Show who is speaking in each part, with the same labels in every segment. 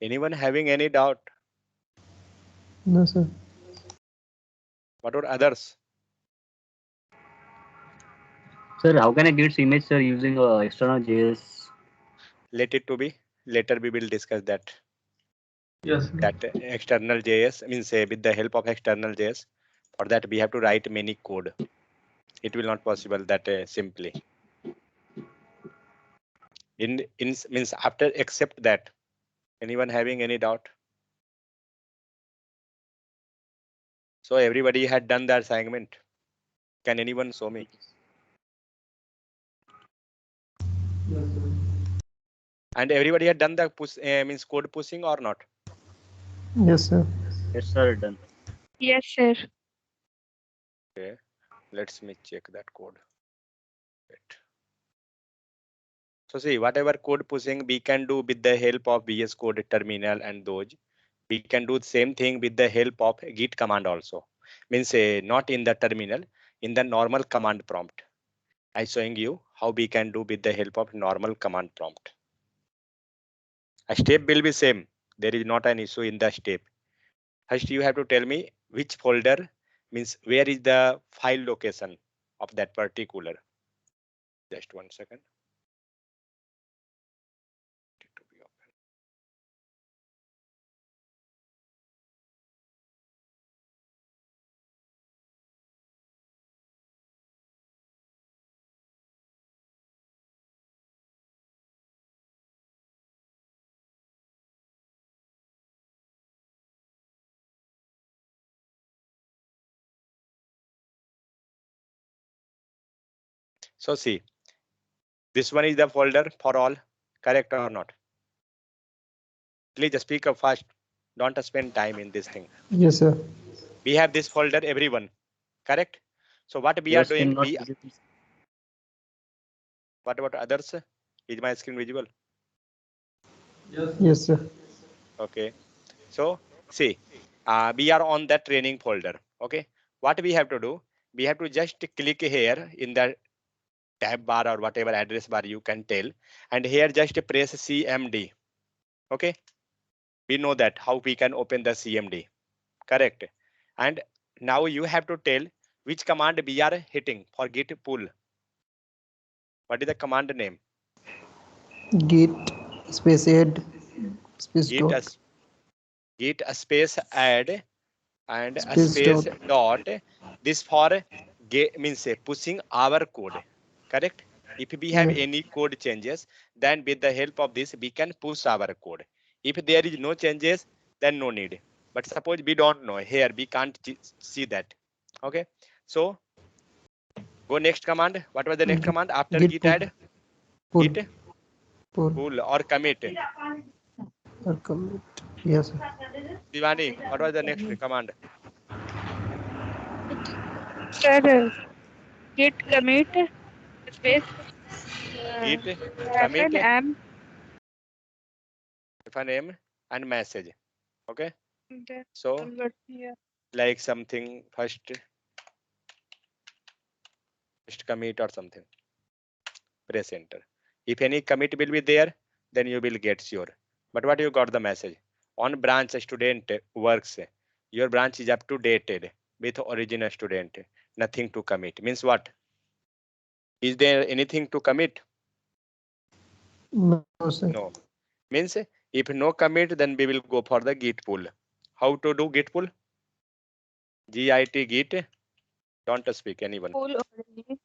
Speaker 1: Anyone having any doubt?
Speaker 2: No, sir.
Speaker 1: What about others?
Speaker 3: Sir, how can I get image, sir, using external JS?
Speaker 1: Let it to be. Later we will discuss that.
Speaker 2: Yes.
Speaker 1: That external JS means with the help of external JS. For that we have to write many code. It will not possible that simply. In means after except that. Anyone having any doubt? So everybody had done the assignment. Can anyone show me?
Speaker 2: Yes, sir.
Speaker 1: And everybody had done the push means code pushing or not?
Speaker 2: Yes, sir.
Speaker 3: Yes, sir, done.
Speaker 4: Yes, sir.
Speaker 1: Okay, let's me check that code. Wait. So see, whatever code pushing we can do with the help of VS Code terminal and those. We can do the same thing with the help of git command also. Means not in the terminal, in the normal command prompt. I showing you how we can do with the help of normal command prompt. A step will be same. There is not an issue in the step. First, you have to tell me which folder means where is the file location of that particular. Just 1 second. To be open. So see, this one is the folder for all, correct or not? Please speak up fast. Don't spend time in this thing.
Speaker 2: Yes, sir.
Speaker 1: We have this folder, everyone, correct? So what we are
Speaker 3: Your screen
Speaker 1: doing,
Speaker 3: not visible.
Speaker 1: what about others? Is my screen visible?
Speaker 2: Yes, sir.
Speaker 1: Okay. So see, we are on that training folder. Okay. What we have to do, we have to just click here in the tab bar or whatever address bar you can tell, and here just press CMD. Okay. We know that how we can open the CMD, correct? And now you have to tell which command we are hitting for git pull. What is the command name?
Speaker 2: Git space add space
Speaker 1: Git
Speaker 2: dot
Speaker 1: a, git a space add and a
Speaker 2: space
Speaker 1: space
Speaker 2: dot.
Speaker 1: dot. This for get means pushing our code, correct? If we have
Speaker 2: Yeah.
Speaker 1: any code changes, then with the help of this we can push our code. If there is no changes, then no need. But suppose we don't know, here we can't see that. Okay, so go next command. What was the next command after
Speaker 2: Git
Speaker 1: git
Speaker 2: pull.
Speaker 1: add?
Speaker 2: Pull.
Speaker 1: Git
Speaker 2: Pull.
Speaker 1: pull or commit.
Speaker 2: Or commit. Yes, sir.
Speaker 1: Divani, what was the next command?
Speaker 4: Sir, git commit space
Speaker 1: Git
Speaker 4: hyphen
Speaker 1: commit
Speaker 4: m.
Speaker 1: name and message. Okay,
Speaker 4: The
Speaker 1: so
Speaker 4: yeah.
Speaker 1: like something first commit or something, press enter. If any commit will be there, then you will get sure. But what you got the message on branch student works, your branch is up to dated with original student, nothing to commit. Means what? Is there anything to commit?
Speaker 2: No, sir.
Speaker 1: No. Means if no commit, then we will go for the git pull. How to do git pull? Git git. Don't speak anyone.
Speaker 4: Pull origin.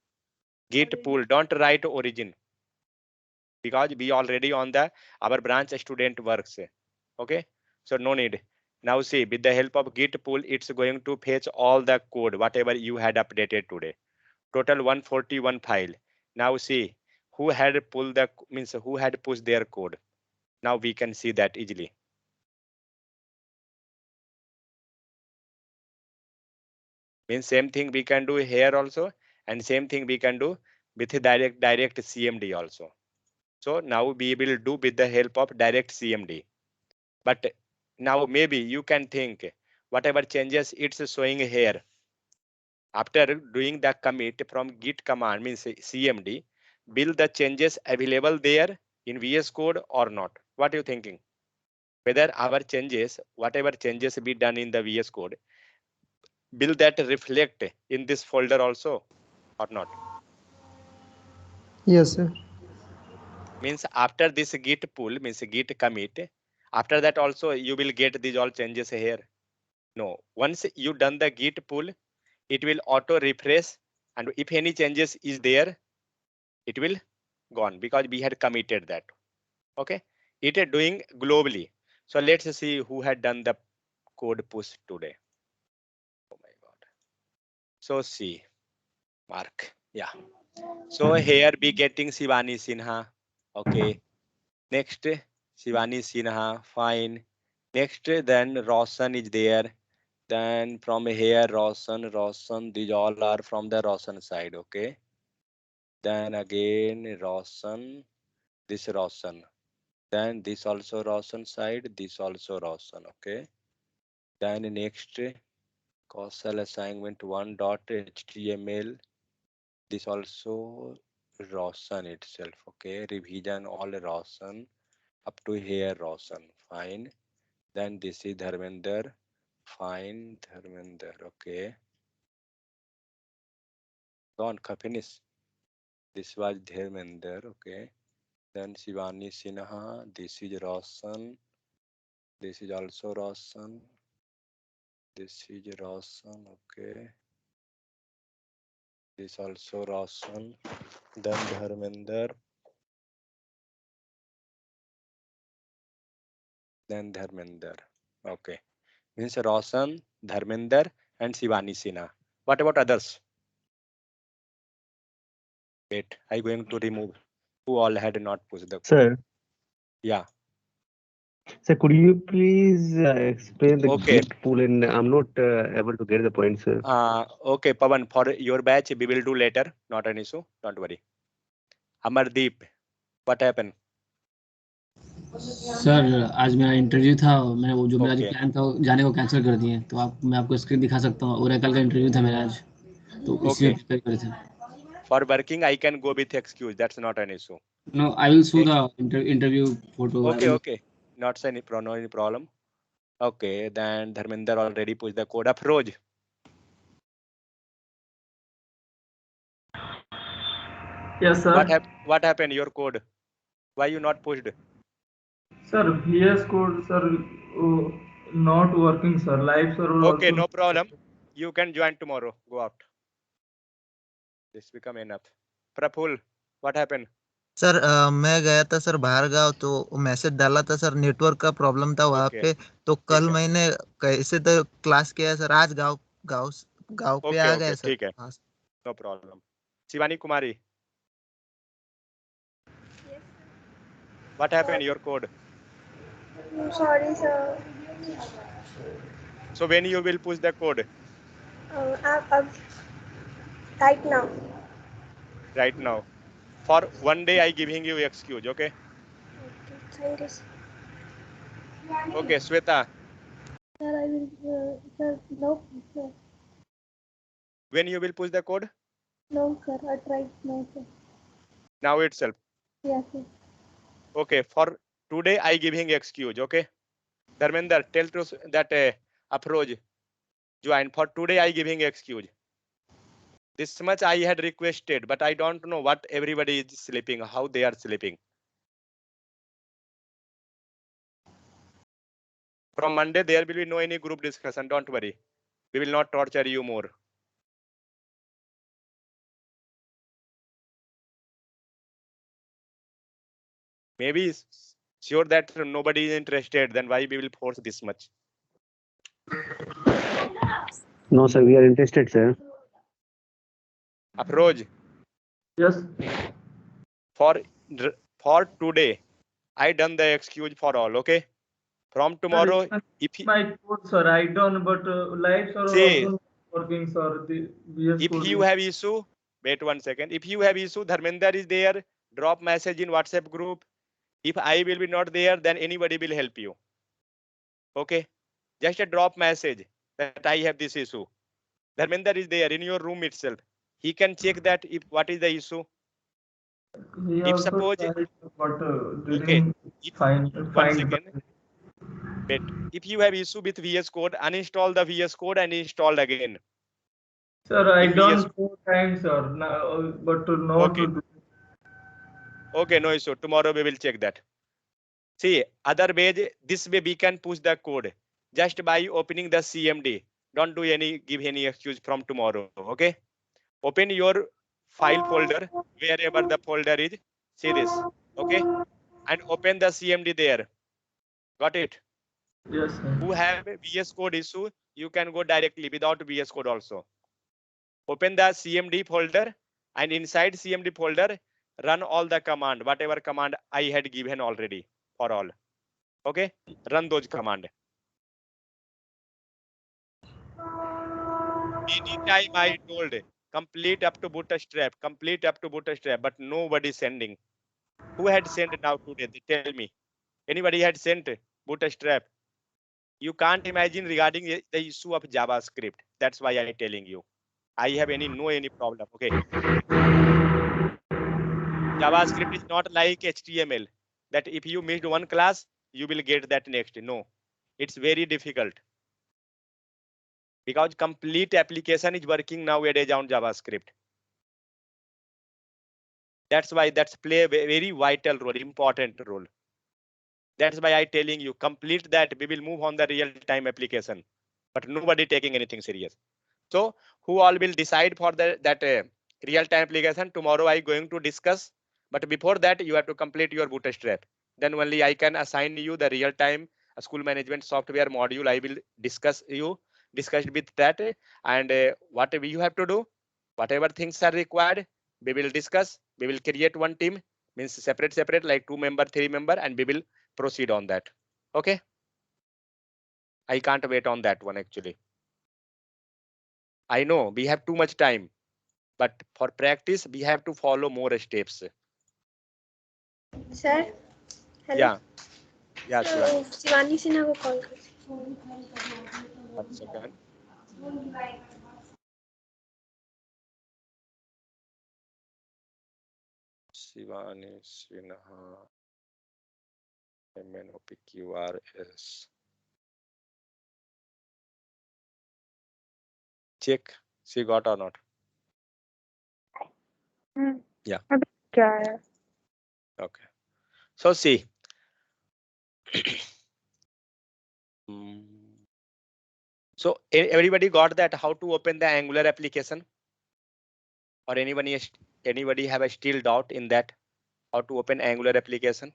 Speaker 1: Git pull. Don't write origin, because we already on the our branch student works. Okay, so no need. Now see, with the help of git pull, it's going to fetch all the code whatever you had updated today. Total 141 file. Now see who had pulled the means who had pushed their code. Now we can see that easily. Means same thing we can do here also, and same thing we can do with direct CMD also. So now we will do with the help of direct CMD. But now maybe you can think whatever changes it's showing here after doing the commit from git command means CMD, will the changes available there in VS Code or not? What are you thinking? whether our changes, whatever changes be done in the VS Code, will that reflect in this folder also or not?
Speaker 2: Yes, sir.
Speaker 1: Means after this git pull, means git commit, after that also you will get these all changes here. No, once you done the git pull, it will auto refresh, and if any changes is there, it will gone because we had committed that. Okay, it is doing globally. So let's see who had done the code push today. Oh my god. So see, Mark, yeah. So here we getting Shivani Sinha. Okay. Next, Shivani Sinha, fine. Next, then Roshan is there. Then from here, Roshan, these all are from the Roshan side, okay? Then again, Roshan, this Roshan. Then this also Roshan side, this also Roshan, okay? Then next, Kausal assignment 1.html. This also Roshan itself, okay? Revision all Roshan. Up to here, Roshan, fine. Then this is Dharmender, fine, Dharmender, okay. Gone, finish. This was Dharmender, okay. Then Shivani Sinha, this is Roshan. This is also Roshan. This is Roshan, okay. This also Roshan. Then Dharmender. Then Dharmender, okay. Means Roshan, Dharmender, and Shivani Sinha. What about others? Wait, I'm going to remove who all had not pushed the code.
Speaker 3: Sir,
Speaker 1: Yeah.
Speaker 3: sir, could you please explain the
Speaker 1: Okay.
Speaker 3: git pull in? I'm not able to get the point, sir.
Speaker 1: Okay, Pawan, for your batch, we will do later. Not an issue. Don't worry. Amardeep, what happened?
Speaker 5: Sir आज मेरा interview था, मैंने वो जो मेरा जो
Speaker 1: Okay.
Speaker 5: Plan था जाने को कैंसिल कर दिए, तो आप मैं आपको स्क्रीन दिखा सकता हूँ। ओरेकल का इंटरव्यू था मेरा आज, तो इसी में
Speaker 1: Okay.
Speaker 5: प्रिपेयर करे थे।
Speaker 1: For working, I can go with excuse. That's not an issue.
Speaker 5: No, I will show the interview photo.
Speaker 1: Okay, okay. Not any problem. Okay, then Dharmender already pushed the code. Afroz,
Speaker 6: Yes, sir.
Speaker 1: what happened? Your code? Why you not pushed?
Speaker 6: Sir, VS Code, sir, not working, sir. Live server
Speaker 1: Okay,
Speaker 6: also.
Speaker 1: no problem. You can join tomorrow. Go out. This become enough. Praful, what happened?
Speaker 7: Sir मैं गया था sir बाहर गाँव, तो message डाला था sir, network का problem था वहाँ
Speaker 1: Okay.
Speaker 7: पे। तो कल
Speaker 1: है।
Speaker 7: मैंने कैसे तो क्लास किया सर, आज गाँव गाँव पे
Speaker 1: Okay,
Speaker 7: आ
Speaker 1: okay,
Speaker 7: गए सर।
Speaker 1: ठीक है।
Speaker 7: हाँ,
Speaker 1: No problem. Shivani Kumari,
Speaker 8: Yes,
Speaker 1: what happened? Your code?
Speaker 8: sir. Sorry, sir.
Speaker 1: So when you will push the code?
Speaker 8: Right now.
Speaker 1: Right now. For one day, I giving you excuse. Okay.
Speaker 8: Okay, thank you, sir.
Speaker 1: Okay, Sweta.
Speaker 8: Sir, I will. Sir, no, sir.
Speaker 1: When you will push the code?
Speaker 8: No, sir. I tried. No, sir.
Speaker 1: Now itself.
Speaker 8: Yes, sir.
Speaker 1: Okay. For today, I giving excuse. Okay. Dharmender, tell to that Afroz join. For today, I giving excuse. This much I had requested, but I don't know what everybody is sleeping, how they are sleeping. From Monday, there will be no any group discussion. Don't worry. We will not torture you more. Maybe sure that nobody is interested, then why we will force this much?
Speaker 3: No, sir, we are interested, sir.
Speaker 1: Afroz,
Speaker 6: Yes.
Speaker 1: for today, I done the excuse for all. Okay. From tomorrow,
Speaker 6: Sir,
Speaker 1: if he,
Speaker 6: my code, sir, I done, but live server
Speaker 1: See,
Speaker 6: also not working, sir. The VS
Speaker 1: if
Speaker 6: Code.
Speaker 1: you have issue, wait 1 second. If you have issue, Dharmender is there. Drop message in WhatsApp group. If I will be not there, then anybody will help you. Okay. Just a drop message that I have this issue. Dharmender is there in your room itself. He can check that if what is the issue.
Speaker 6: He
Speaker 1: If
Speaker 6: also
Speaker 1: suppose,
Speaker 6: tried, but
Speaker 1: okay,
Speaker 6: didn't
Speaker 1: if
Speaker 6: find
Speaker 1: 1 second,
Speaker 6: the
Speaker 1: Wait, if you have issue with VS Code, uninstall the VS Code and install again.
Speaker 6: Sir, I
Speaker 1: In
Speaker 6: done
Speaker 1: VS
Speaker 6: 4 times, sir. Now, but not
Speaker 1: Okay.
Speaker 6: to do.
Speaker 1: Okay, no issue. Tomorrow we will check that. See, other way, this way we can push the code just by opening the CMD. Don't do give any excuse from tomorrow. Okay. Open your file folder wherever the folder is. See this. Okay. And open the CMD there. Got it?
Speaker 6: Yes, sir.
Speaker 1: Who have a VS Code issue, you can go directly without VS Code also. Open the CMD folder and inside CMD folder, run all the command, whatever command I had given already for all. Okay, run those command. Anytime I told complete up to bootstrap, but nobody sending. Who had sent now today? Tell me. Anybody had sent bootstrap? You can't imagine regarding the issue of JavaScript. That's why I'm telling you. I have any problem. Okay. JavaScript is not like HTML that if you missed one class, you will get that next. No, it's very difficult because complete application is working nowadays on JavaScript. That's why that's play a very vital role, important role. That's why I telling you complete that. We will move on the real-time application, but nobody taking anything serious. So who all will decide for that real-time application? Tomorrow I going to discuss. But before that, you have to complete your bootstrap. Then only I can assign you the real-time school management software module. I will discuss with that. And what you have to do, whatever things are required, we will discuss. We will create one team, means separate, like 2 member, 3 member, and we will proceed on that. Okay. I can't wait on that one actually. I know we have too much time, but for practice, we have to follow more steps.
Speaker 8: Sir, hello.
Speaker 1: Yeah. Yeah, Shivani.
Speaker 8: Shivani Sinha को call कर.
Speaker 1: 1 second. Shivani Sinha. MNOPQRS. Check. She got or not? Yeah.
Speaker 4: क्या है?
Speaker 1: Okay. So see. So everybody got that how to open the Angular application? Or anybody have a still doubt in that? How to open Angular application?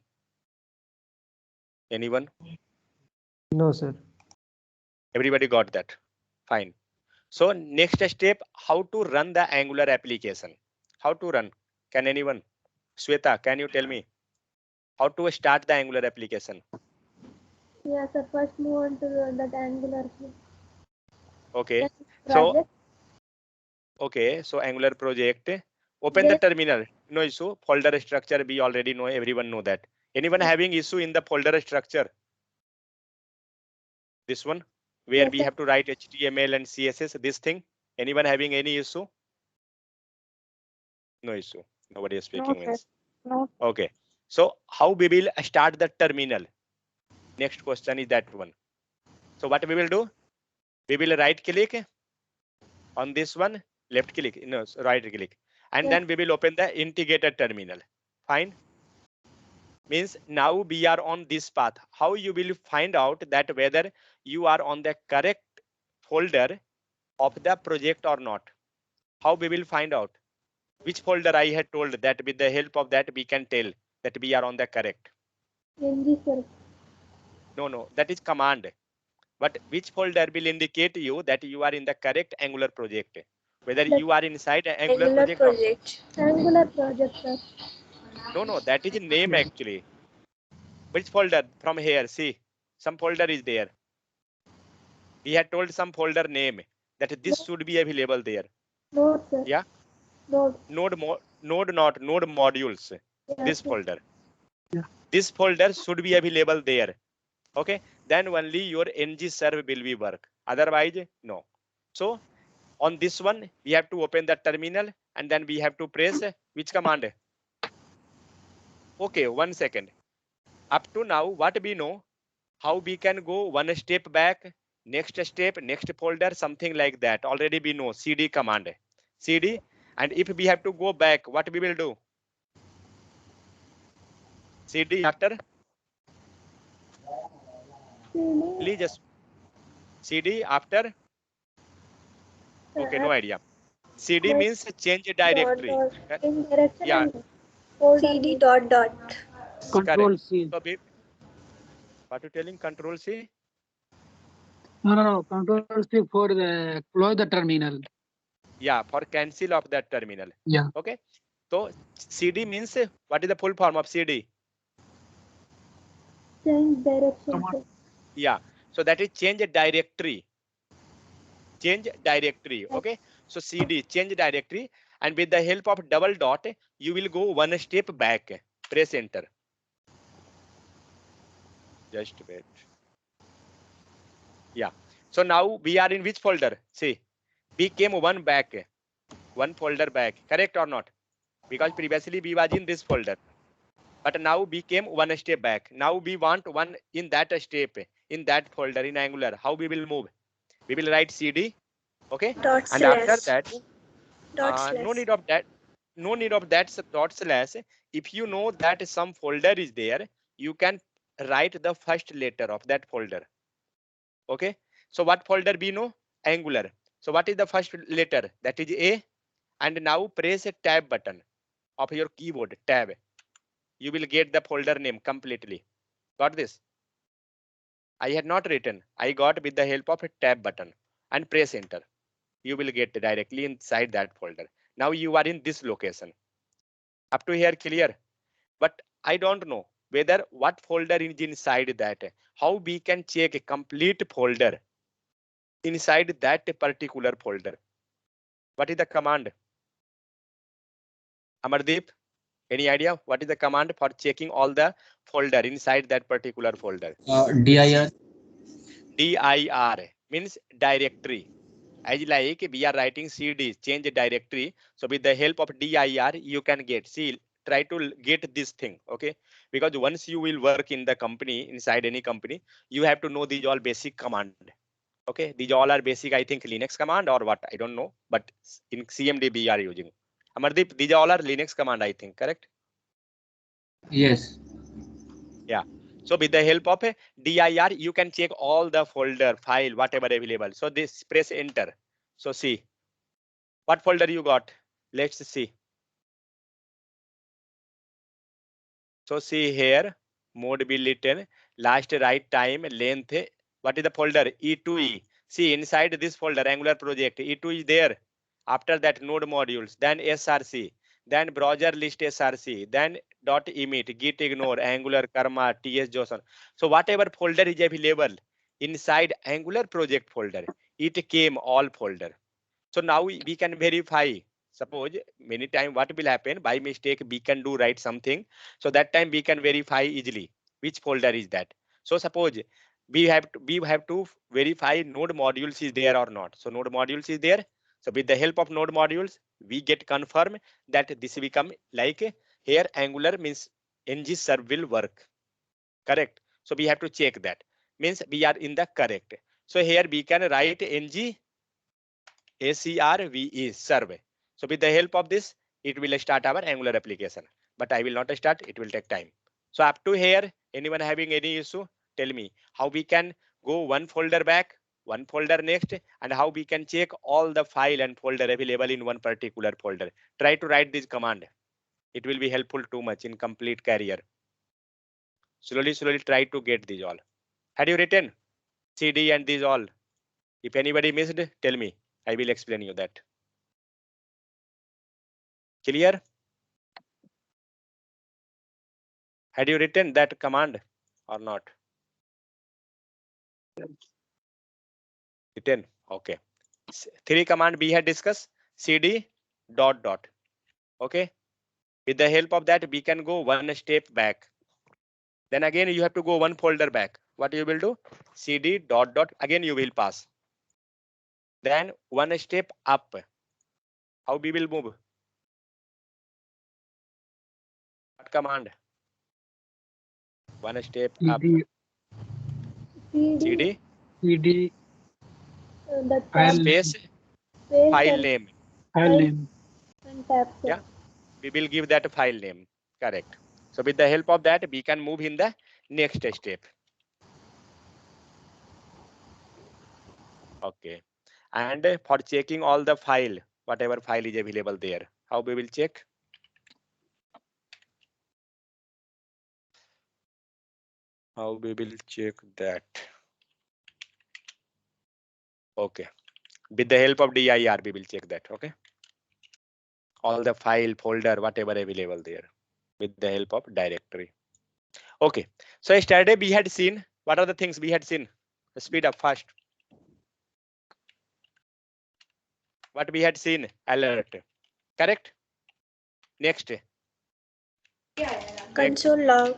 Speaker 1: Anyone?
Speaker 2: No, sir.
Speaker 1: Everybody got that. Fine. So next step, how to run the Angular application? How to run? Can anyone? Sweta, can you tell me how to start the Angular application?
Speaker 8: Yeah, sir. First move on to that Angular.
Speaker 1: Okay.
Speaker 8: Project.
Speaker 1: So Angular project. Open the terminal. No issue. Folder structure we already know. Everyone know that. Anyone having issue in the folder structure? This one where we have to write HTML and CSS. This thing. Anyone having any issue? No issue. Nobody is speaking. Means.
Speaker 4: No.
Speaker 1: Okay. So how we will start the terminal? Next question is that one. So what we will do? We will right click on this one, left click, no, right click, and then we will open the integrated terminal. Fine. Means now we are on this path. How you will find out that whether you are on the correct folder of the project or not? How we will find out? Which folder I had told that with the help of that we can tell that we are on the correct. No, that is command. But which folder will indicate you that you are in the correct Angular project? Whether you are inside Angular project.
Speaker 8: Angular project, sir.
Speaker 1: No, that is name actually. Which folder from here? See, some folder is there. We had told some folder name that this should be available there.
Speaker 8: Node, sir.
Speaker 1: Yeah.
Speaker 8: Node.
Speaker 1: Node modules.
Speaker 8: Yeah,
Speaker 1: This
Speaker 8: sir.
Speaker 1: folder. This folder should be available there. Okay, then only your ng-serve will be work. Otherwise, no. So on this one, we have to open the terminal and then we have to press which command? Okay, 1 second. Up to now, what we know, how we can go one step back, next step, next folder, something like that. Already we know cd command, cd. And if we have to go back, what we will do? cd after, please just cd after. Okay, no idea. cd
Speaker 8: But
Speaker 1: means change
Speaker 8: dot
Speaker 1: directory.
Speaker 8: dot in direction
Speaker 1: Yeah,
Speaker 8: and folder CD dot dot.
Speaker 9: Control
Speaker 1: correct.
Speaker 9: C.
Speaker 1: So what you telling? Control C.
Speaker 9: No. Control C for the close the terminal.
Speaker 1: Yeah, for cancel of that terminal.
Speaker 9: Yeah.
Speaker 1: Okay. So cd means what is the full form of cd?
Speaker 8: Change direction.
Speaker 9: Command.
Speaker 1: Yeah. So that is change directory. Change directory. Okay. So cd change directory, and with the help of double dot, you will go one step back. Press enter. Just wait. Yeah. So now we are in which folder? See, we came one folder back. Correct or not? Because previously we was in this folder, but now we came one step back. Now we want one in that step, in that folder in Angular. How we will move? We will write cd. Okay.
Speaker 8: Dot
Speaker 1: And after
Speaker 8: slash.
Speaker 1: that,
Speaker 8: Dot slash.
Speaker 1: no need of that. No need of that dot slash. If you know that some folder is there, you can write the first letter of that folder. Okay. So what folder we know? Angular. So what is the first letter? That is A. And now press a tab button of your keyboard, tab. You will get the folder name completely. Got this? I had not written. I got with the help of a tab button, and press enter. You will get directly inside that folder. Now you are in this location. Up to here clear? But I don't know whether what folder is inside that. How we can check a complete folder inside that particular folder? What is the command? Amardeep, any idea what is the command for checking all the folder inside that particular folder?
Speaker 5: dir.
Speaker 1: dir means directory. As like we are writing cd, change directory. So with the help of dir, you can get, see, try to get this thing. Okay, because once you will work in the company, inside any company, you have to know these all basic command. Okay, these all are basic, I think Linux command or what, I don't know, but in CMD we are using. Amardeep, these all are Linux command, I think, correct?
Speaker 5: Yes.
Speaker 1: Yeah. So with the help of a dir, you can check all the folder, file, whatever available. So this, press enter. So see what folder you got. Let's see. So see here, mode bulletin, last write time, length. What is the folder? E2E. See inside this folder, Angular project, E2 is there. After that, node modules, then SRC, then browser list SRC, then .emit, git ignore, Angular, Karma, TS JSON. So whatever folder is available inside Angular project folder, it came all folder. So now we can verify. Suppose many time what will happen, by mistake we can do write something. So that time we can verify easily which folder is that. So suppose we have to verify node modules is there or not. So node modules is there. So with the help of node modules, we get confirm that this become like here Angular means ng serve will work. Correct. So we have to check that. Means we are in the correct. So here we can write ng ACRVE serve. So with the help of this, it will start our Angular application. But I will not start, it will take time. So up to here, anyone having any issue, tell me how we can go one folder back, one folder next, and how we can check all the file and folder available in one particular folder. Try to write this command. It will be helpful too much in complete career. Slowly try to get these all. Had you written CD and these all? If anybody missed, tell me. I will explain you that. Clear? Had you written that command or not? Written. Okay. 3 command we had discussed. CD ... Okay. With the help of that, we can go one step back. Then again, you have to go one folder back. What you will do? CD ... Again, you will pass. Then one step up. How we will move? What command? One step up. CD
Speaker 9: CD
Speaker 8: The
Speaker 9: File
Speaker 8: tab
Speaker 1: space
Speaker 8: space
Speaker 1: file
Speaker 8: and
Speaker 1: name.
Speaker 9: file name.
Speaker 8: and tab, sir.
Speaker 1: Yeah. We will give that file name. Correct. So with the help of that, we can move in the next step. Okay. And for checking all the file, whatever file is available there, how we will check? How we will check that? Okay. With the help of dir, we will check that. Okay. All the file, folder, whatever available there with the help of directory. Okay. So yesterday we had seen, what are the things we had seen? Speed up fast. What we had seen? Alert. Correct. Next.
Speaker 8: Console log.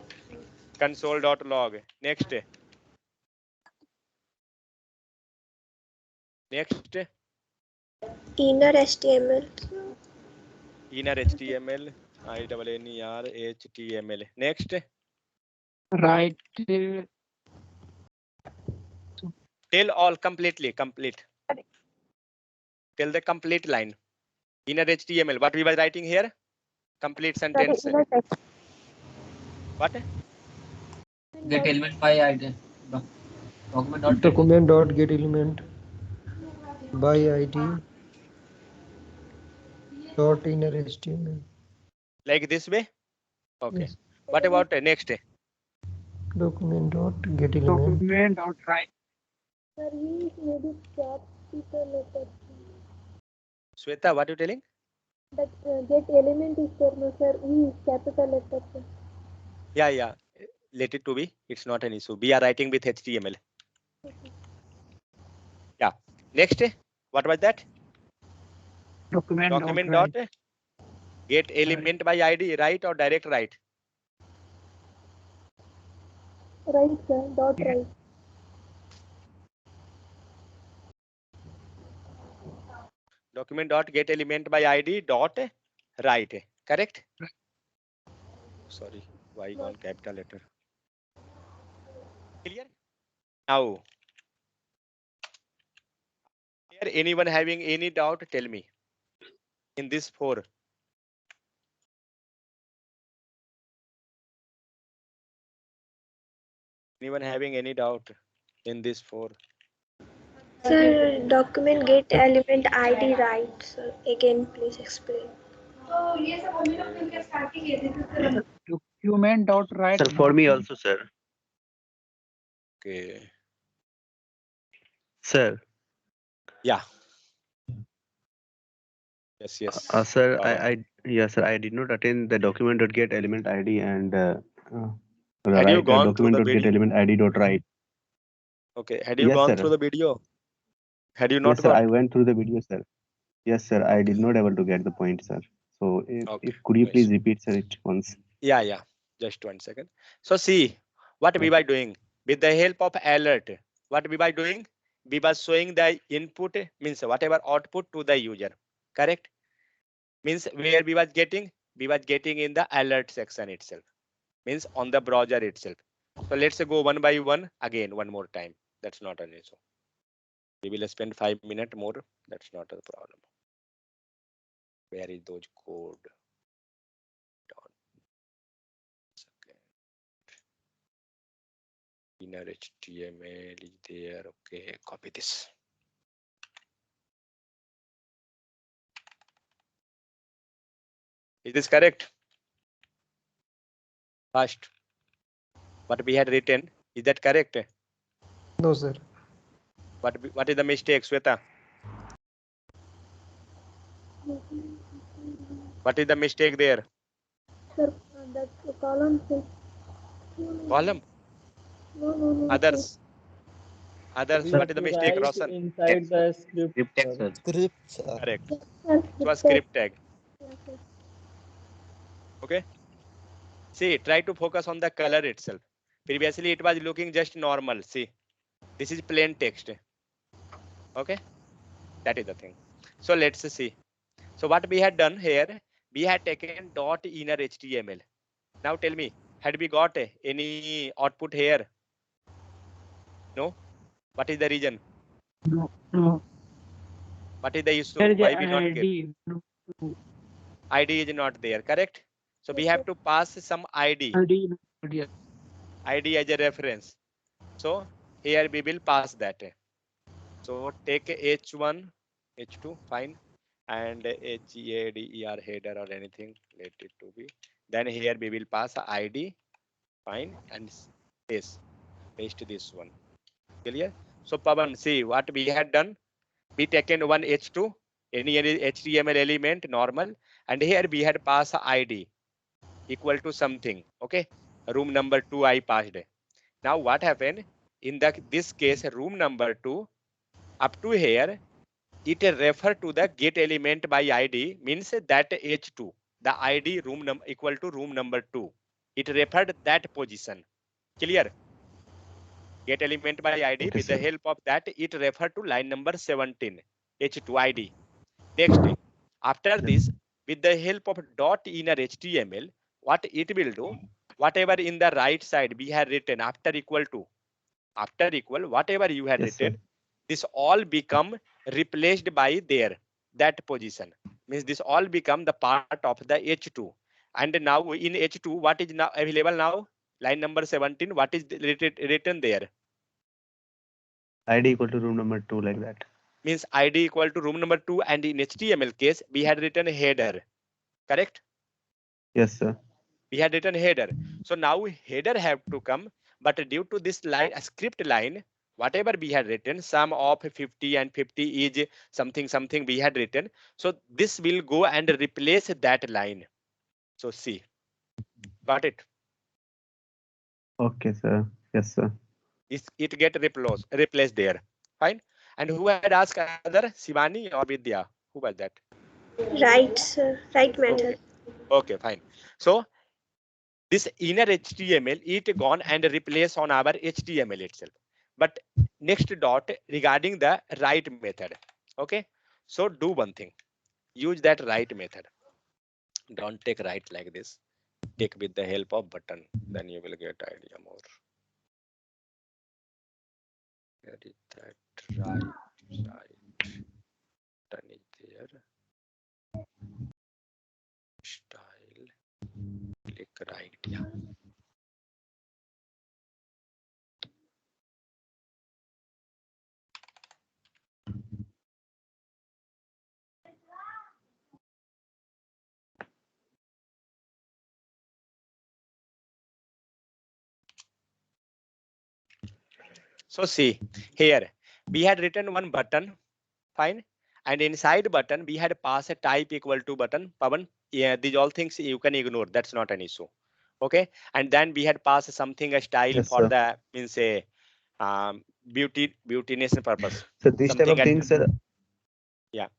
Speaker 1: Console.log. Next. Next.
Speaker 8: Inner HTML.
Speaker 1: Inner HTML. INNER HTML. Next.
Speaker 9: Write
Speaker 1: Tell all completely. Complete. Tell the complete line. Inner HTML. What we were writing here? Complete sentence. What?
Speaker 3: Get element by ID. Document dot
Speaker 2: Document dot get element by ID dot inner HTML.
Speaker 1: Like this way? Okay.
Speaker 2: Yes.
Speaker 1: What about next?
Speaker 2: Document dot get element.
Speaker 9: document dot write.
Speaker 8: Sir, he made it capital letter.
Speaker 1: Sweta, what are you telling?
Speaker 8: That get element is there, no sir. E is capital letter, sir.
Speaker 1: Yeah. Let it to be. It's not an issue. We are writing with HTML. Yeah. Next. What was that?
Speaker 9: Document
Speaker 1: Document
Speaker 9: dot
Speaker 1: dot
Speaker 9: write.
Speaker 1: get element by ID, right or direct right?
Speaker 8: Right, sir. Dot
Speaker 9: Yeah.
Speaker 8: right.
Speaker 1: Document dot get element by ID dot right. Correct? Sorry, why on capital letter? Clear? Now, here anyone having any doubt, tell me. In this 4. Anyone having any doubt in this 4?
Speaker 8: Sir, document get element ID right, sir. Again, please explain.
Speaker 9: Document dot write.
Speaker 3: Sir, for me also, sir.
Speaker 1: Okay.
Speaker 3: Sir,
Speaker 1: Yeah. Yes.
Speaker 3: sir,
Speaker 1: Baba.
Speaker 3: yes, sir, I did not attend the document dot get element ID and
Speaker 1: Had you gone through
Speaker 3: document
Speaker 1: the
Speaker 3: dot get
Speaker 1: video?
Speaker 3: element ID dot write.
Speaker 1: Okay. Had you
Speaker 3: Yes,
Speaker 1: gone
Speaker 3: sir.
Speaker 1: through the video? Had you
Speaker 3: Yes,
Speaker 1: not
Speaker 3: sir. I
Speaker 1: gone?
Speaker 3: went through the video, sir. Yes, sir. I did not able to get the point, sir. So,
Speaker 1: Okay.
Speaker 3: could you
Speaker 1: No
Speaker 3: please
Speaker 1: issue.
Speaker 3: repeat, sir, it once?
Speaker 1: Yeah. Just 1 second. So see what we were doing with the help of alert. What we were doing? We were showing the input, means whatever output to the user. Correct? Means where we was getting in the alert section itself. Means on the browser itself. So let's go one by one again one more time. That's not an issue. We will spend 5 minutes more. That's not a problem. Where is those code? Inner HTML is there. Okay, copy this. Is this correct? First, what we had written, is that correct?
Speaker 2: No, sir.
Speaker 1: What is the mistake, Sweta? What is the mistake there?
Speaker 8: Sir, that column says.
Speaker 1: Column?
Speaker 8: No.
Speaker 1: Others, what is the mistake, Roshan?
Speaker 6: Inside the script.
Speaker 3: Script text, sir.
Speaker 7: Scripts.
Speaker 1: Correct.
Speaker 8: Sir,
Speaker 1: It was script tag.
Speaker 8: Yes, sir.
Speaker 1: Okay. See, try to focus on the color itself. Previously, it was looking just normal. See, this is plain text. Okay, that is the thing. So let's see. So what we had done here, we had taken dot inner HTML. Now tell me, had we got any output here? No. What is the reason?
Speaker 9: No, no.
Speaker 1: What is the issue?
Speaker 9: There is
Speaker 1: Why
Speaker 9: a
Speaker 1: we not get?
Speaker 9: ID. No, no.
Speaker 1: ID is not there, correct? So we have to pass some ID.
Speaker 9: ID. ID.
Speaker 1: ID as a reference. So here we will pass that. So take H1, H2, fine, and HEADER header or anything, let it to be. Then here we will pass ID, fine, and paste this one. Clear? So Pavan, see what we had done. We taken one H2, any HTML element normal, and here we had passed ID equal to something. Okay, room number 2 I passed. Now what happened in this case? Room number 2 up to here, it refer to the get element by ID, means that H2, the ID room number equal to room number 2. It referred that position. Clear? Get element by ID,
Speaker 3: Okay,
Speaker 1: with the
Speaker 3: sir.
Speaker 1: help of that, it refer to line number 17, H2 ID. Next, after this, with the help of dot inner HTML, what it will do, whatever in the right side we have written after equal to, after equal, whatever you had
Speaker 3: Yes, sir.
Speaker 1: written, this all become replaced by there, that position. Means this all become the part of the H2. And now in H2, what is now available now? Line number 17, what is written there?
Speaker 3: ID equal to room number 2, like that.
Speaker 1: Means ID equal to room number 2, and in HTML case, we had written header, correct?
Speaker 3: Yes, sir.
Speaker 1: We had written header. So now header have to come, but due to this line, a script line, whatever we had written, sum of 50 and 50 is something we had written. So this will go and replace that line. So see, got it?
Speaker 3: Okay, sir. Yes, sir.
Speaker 1: It get replaced there. Fine. And who had asked other? Shivani or Vidya? Who was that?
Speaker 8: Right, sir. Right method.
Speaker 1: Okay, fine. So this inner HTML, it gone and replace on our HTML itself. But next dot regarding the write method. Okay, so do one thing, use that write method. Don't take write like this, take with the help of button, then you will get idea more. Where is that right button is there, style, click right, yeah. So see here, we had written one button, fine, and inside button we had passed a type equal to button. Pavan, yeah, these all things you can ignore, that's not an issue. Okay, and then we had passed something a style
Speaker 3: Yes,
Speaker 1: for
Speaker 3: sir.
Speaker 1: the means a beautiness purpose.
Speaker 3: So this type
Speaker 1: Something
Speaker 3: of things, sir.
Speaker 1: Yeah.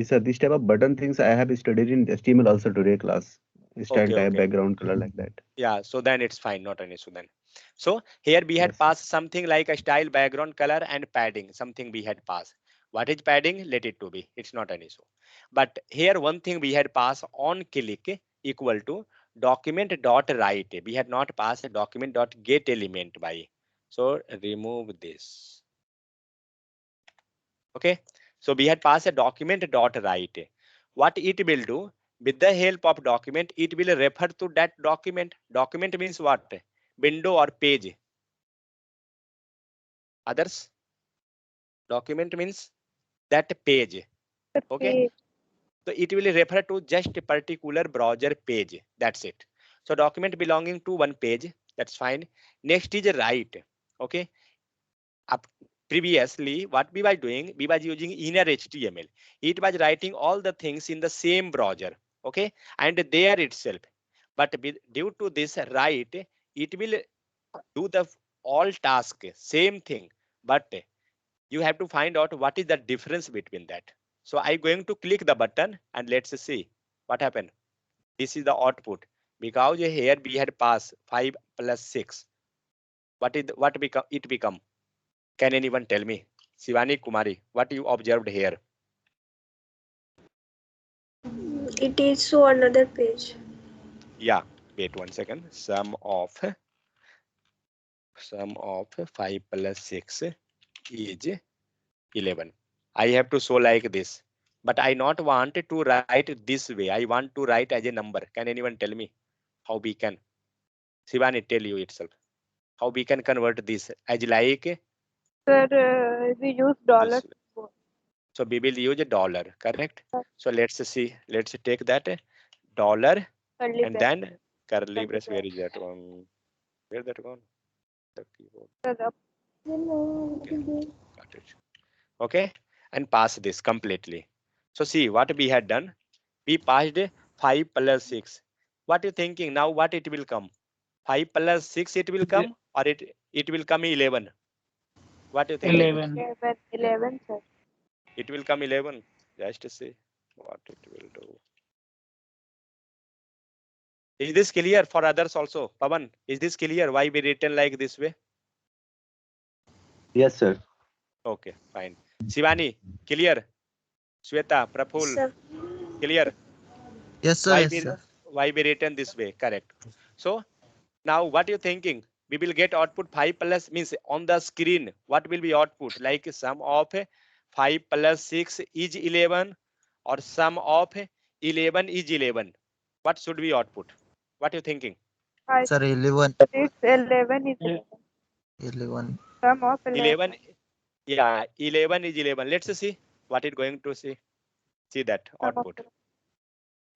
Speaker 3: Sir, this type of button things I have studied in HTML also today class. Style
Speaker 1: Okay,
Speaker 3: type,
Speaker 1: okay.
Speaker 3: background color, like that.
Speaker 1: Yeah, so then it's fine, not an issue then. So here we had
Speaker 3: Yes, sir.
Speaker 1: passed something like a style, background color, and padding, something we had passed. What is padding? Let it to be, it's not an issue. But here one thing we had passed on click equal to document dot write. We had not passed a document dot get element by. So remove this. Okay, so we had passed a document dot write. What it will do, with the help of document, it will refer to that document. Document means what? Window or page. Others? Document means that page. Okay, so it will refer to just a particular browser page. That's it. So document belonging to one page, that's fine. Next is write. Okay, up previously what we were doing, we was using inner HTML. It was writing all the things in the same browser. Okay, and there itself. But due to this write, it will do the all task, same thing. But you have to find out what is the difference between that. So I'm going to click the button and let's see what happened. This is the output. Because here we had passed 5 plus 6. What it become? Can anyone tell me? Shivani Kumari, what you observed here?
Speaker 8: It is so another page.
Speaker 1: Yeah, wait 1 second. Sum of sum of 5 plus 6 is 11. I have to show like this, but I not want to write this way. I want to write as a number. Can anyone tell me how we can? Shivani, tell you itself. How we can convert this as like
Speaker 4: Sir, we use dollar.
Speaker 1: this. So we will use a dollar, correct? So let's see. Let's take that dollar
Speaker 4: Curly
Speaker 1: and
Speaker 4: bracket.
Speaker 1: then curly
Speaker 4: Curly
Speaker 1: brace. Where is that one? Where that gone? The keyboard.
Speaker 4: Sir,
Speaker 1: Got it. Okay, and pass this completely. So see what we had done. We passed 5 plus 6. What you thinking now? What it will come? 5 plus 6 it will come, or it will come 11. What you think?
Speaker 9: 11.
Speaker 4: 11, sir.
Speaker 1: It will come 11. Just to see what it will do. Is this clear for others also? Pavan, is this clear? Why we written like this way?
Speaker 3: Yes, sir.
Speaker 1: Okay, fine. Shivani, clear? Shweta, Praful,
Speaker 8: Sir.
Speaker 1: clear?
Speaker 7: Yes, sir.
Speaker 1: Why
Speaker 7: Yes,
Speaker 1: we
Speaker 7: sir.
Speaker 1: why we written this way? Correct. So now what you thinking? We will get output 5 plus means on the screen. What will be output? Like sum of 5 plus 6 is 11 or sum of 11 is 11. What should be output? What you thinking?
Speaker 4: I
Speaker 7: Sir, 11.
Speaker 4: think 11 is 11.
Speaker 7: 11.
Speaker 4: Sum of 11.
Speaker 1: 11. Yeah, 11 is 11. Let's see what it going to see. See that
Speaker 4: Sum of
Speaker 1: output.
Speaker 4: 11.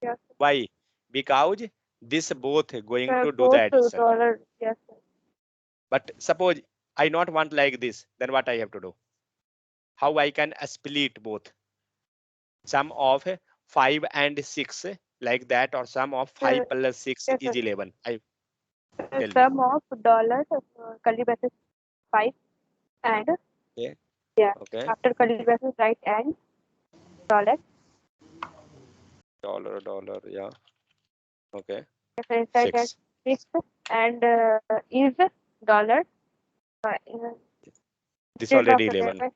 Speaker 4: Yes, sir.
Speaker 1: Why? Because this both going
Speaker 4: Sir,
Speaker 1: to do the
Speaker 4: both
Speaker 1: addition.
Speaker 4: dollar. Yes, sir.
Speaker 1: But suppose I not want like this, then what I have to do? How I can split both? Sum of 5 and 6 like that, or sum of 5 plus 6
Speaker 4: yes,
Speaker 1: is
Speaker 4: sir.
Speaker 1: 11. Tell me.
Speaker 4: Sum of dollar, curly bracket 5 and
Speaker 1: Okay.
Speaker 4: yeah.
Speaker 1: Okay.
Speaker 4: After curly bracket right and dollar.
Speaker 1: Dollar. Yeah. Okay.
Speaker 4: Inside that
Speaker 1: 6.
Speaker 4: 6 and is dollar.
Speaker 1: This
Speaker 4: Instead
Speaker 1: already
Speaker 4: of
Speaker 1: 11.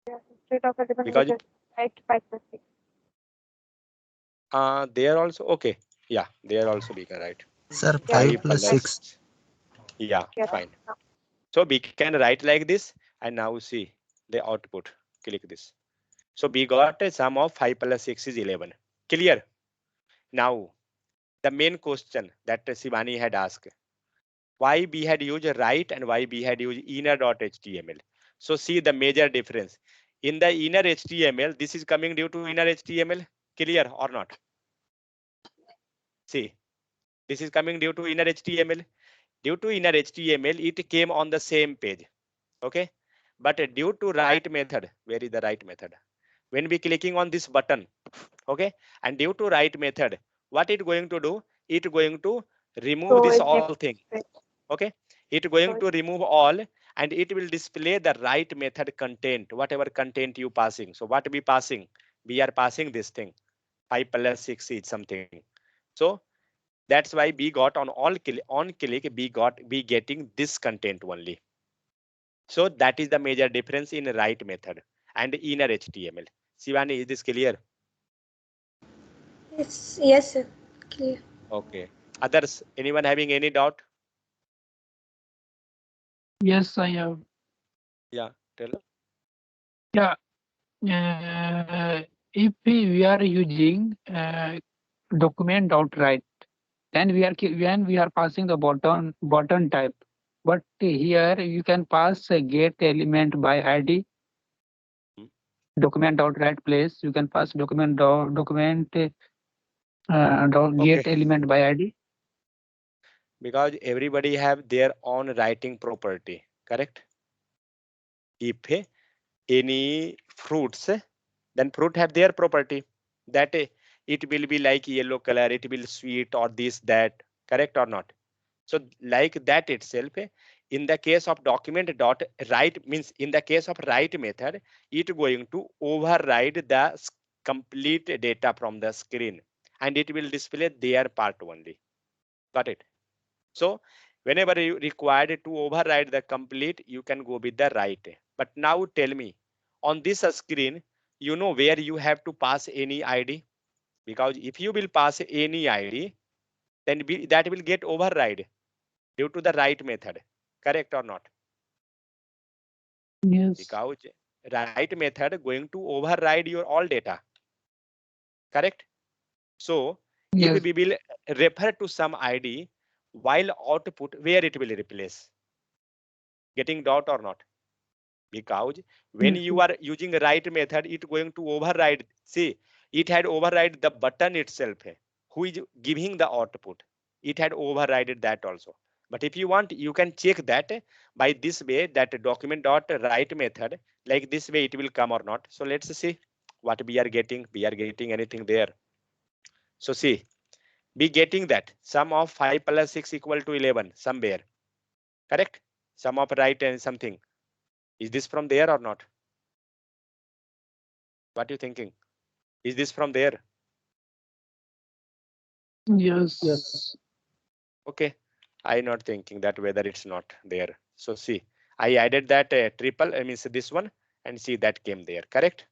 Speaker 4: yeah, instead of 11,
Speaker 1: Because
Speaker 4: we just write 5 plus 6.
Speaker 1: they are also okay. Yeah, they are also bigger, right?
Speaker 7: Sir,
Speaker 4: Yeah,
Speaker 7: 5
Speaker 1: 5
Speaker 7: plus
Speaker 1: plus
Speaker 7: 6.
Speaker 1: Yeah,
Speaker 4: yeah.
Speaker 1: fine. So we can write like this, and now see the output. Click this. So we got a sum of 5 plus 6 is 11. Clear? Now the main question that Shivani had asked, why we had used write and why we had used inner.html. So see the major difference. In the inner HTML, this is coming due to inner HTML. Clear or not? See, this is coming due to inner HTML. Due to inner HTML, it came on the same page. Okay, but due to write method, where is the write method? When we clicking on this button, okay, and due to write method, what it going to do? It going to remove
Speaker 4: So
Speaker 1: this
Speaker 4: it
Speaker 1: all thing. Okay, it going to remove all, and it will display the write method content, whatever content you passing. So what we passing? We are passing this thing. 5 plus 6 is something. So that's why we got on click we getting this content only. So that is the major difference in write method and inner HTML. Shivani, is this clear?
Speaker 8: Yes, sir. Clear.
Speaker 1: Okay. Others, anyone having any doubt?
Speaker 9: Yes, I have.
Speaker 1: Yeah, tell.
Speaker 9: Yeah. If we are using document outright, then when we are passing the button type. But here you can pass a get element by ID. Document outright place. You can pass document get element by ID.
Speaker 1: Because everybody have their own writing property, correct? If any fruits, then fruit have their property that it will be like yellow color, it will sweet or this that, correct or not? So like that itself, in the case of document dot write means in the case of write method, it going to override the complete data from the screen and it will display their part only. Got it? So whenever you required to override the complete, you can go with the write. But now tell me, on this screen, you know where you have to pass any ID? Because if you will pass any ID, then that will get override due to the write method, Correct or not?
Speaker 9: Yes.
Speaker 1: Because write method going to override your all data. Correct? So
Speaker 9: Yes.
Speaker 1: if we will refer to some ID while output, where it will replace? Getting doubt or not? Because when
Speaker 9: Yes.
Speaker 1: you are using write method, it going to override. See, it had override the button itself, who is giving the output. It had overridden that also. But if you want, you can check that by this way, that document dot write method, like this way it will come or not. So let's see what we are getting. We are getting anything there. So see, be getting that sum of 5 plus 6 equal to 11 somewhere. Correct? Sum of right and something. Is this from there or not? What are you thinking? Is this from there?
Speaker 9: Yes.
Speaker 1: Okay. I not thinking that whether it's not there. So see, I added that triple, I mean this one, and see that came there. Correct?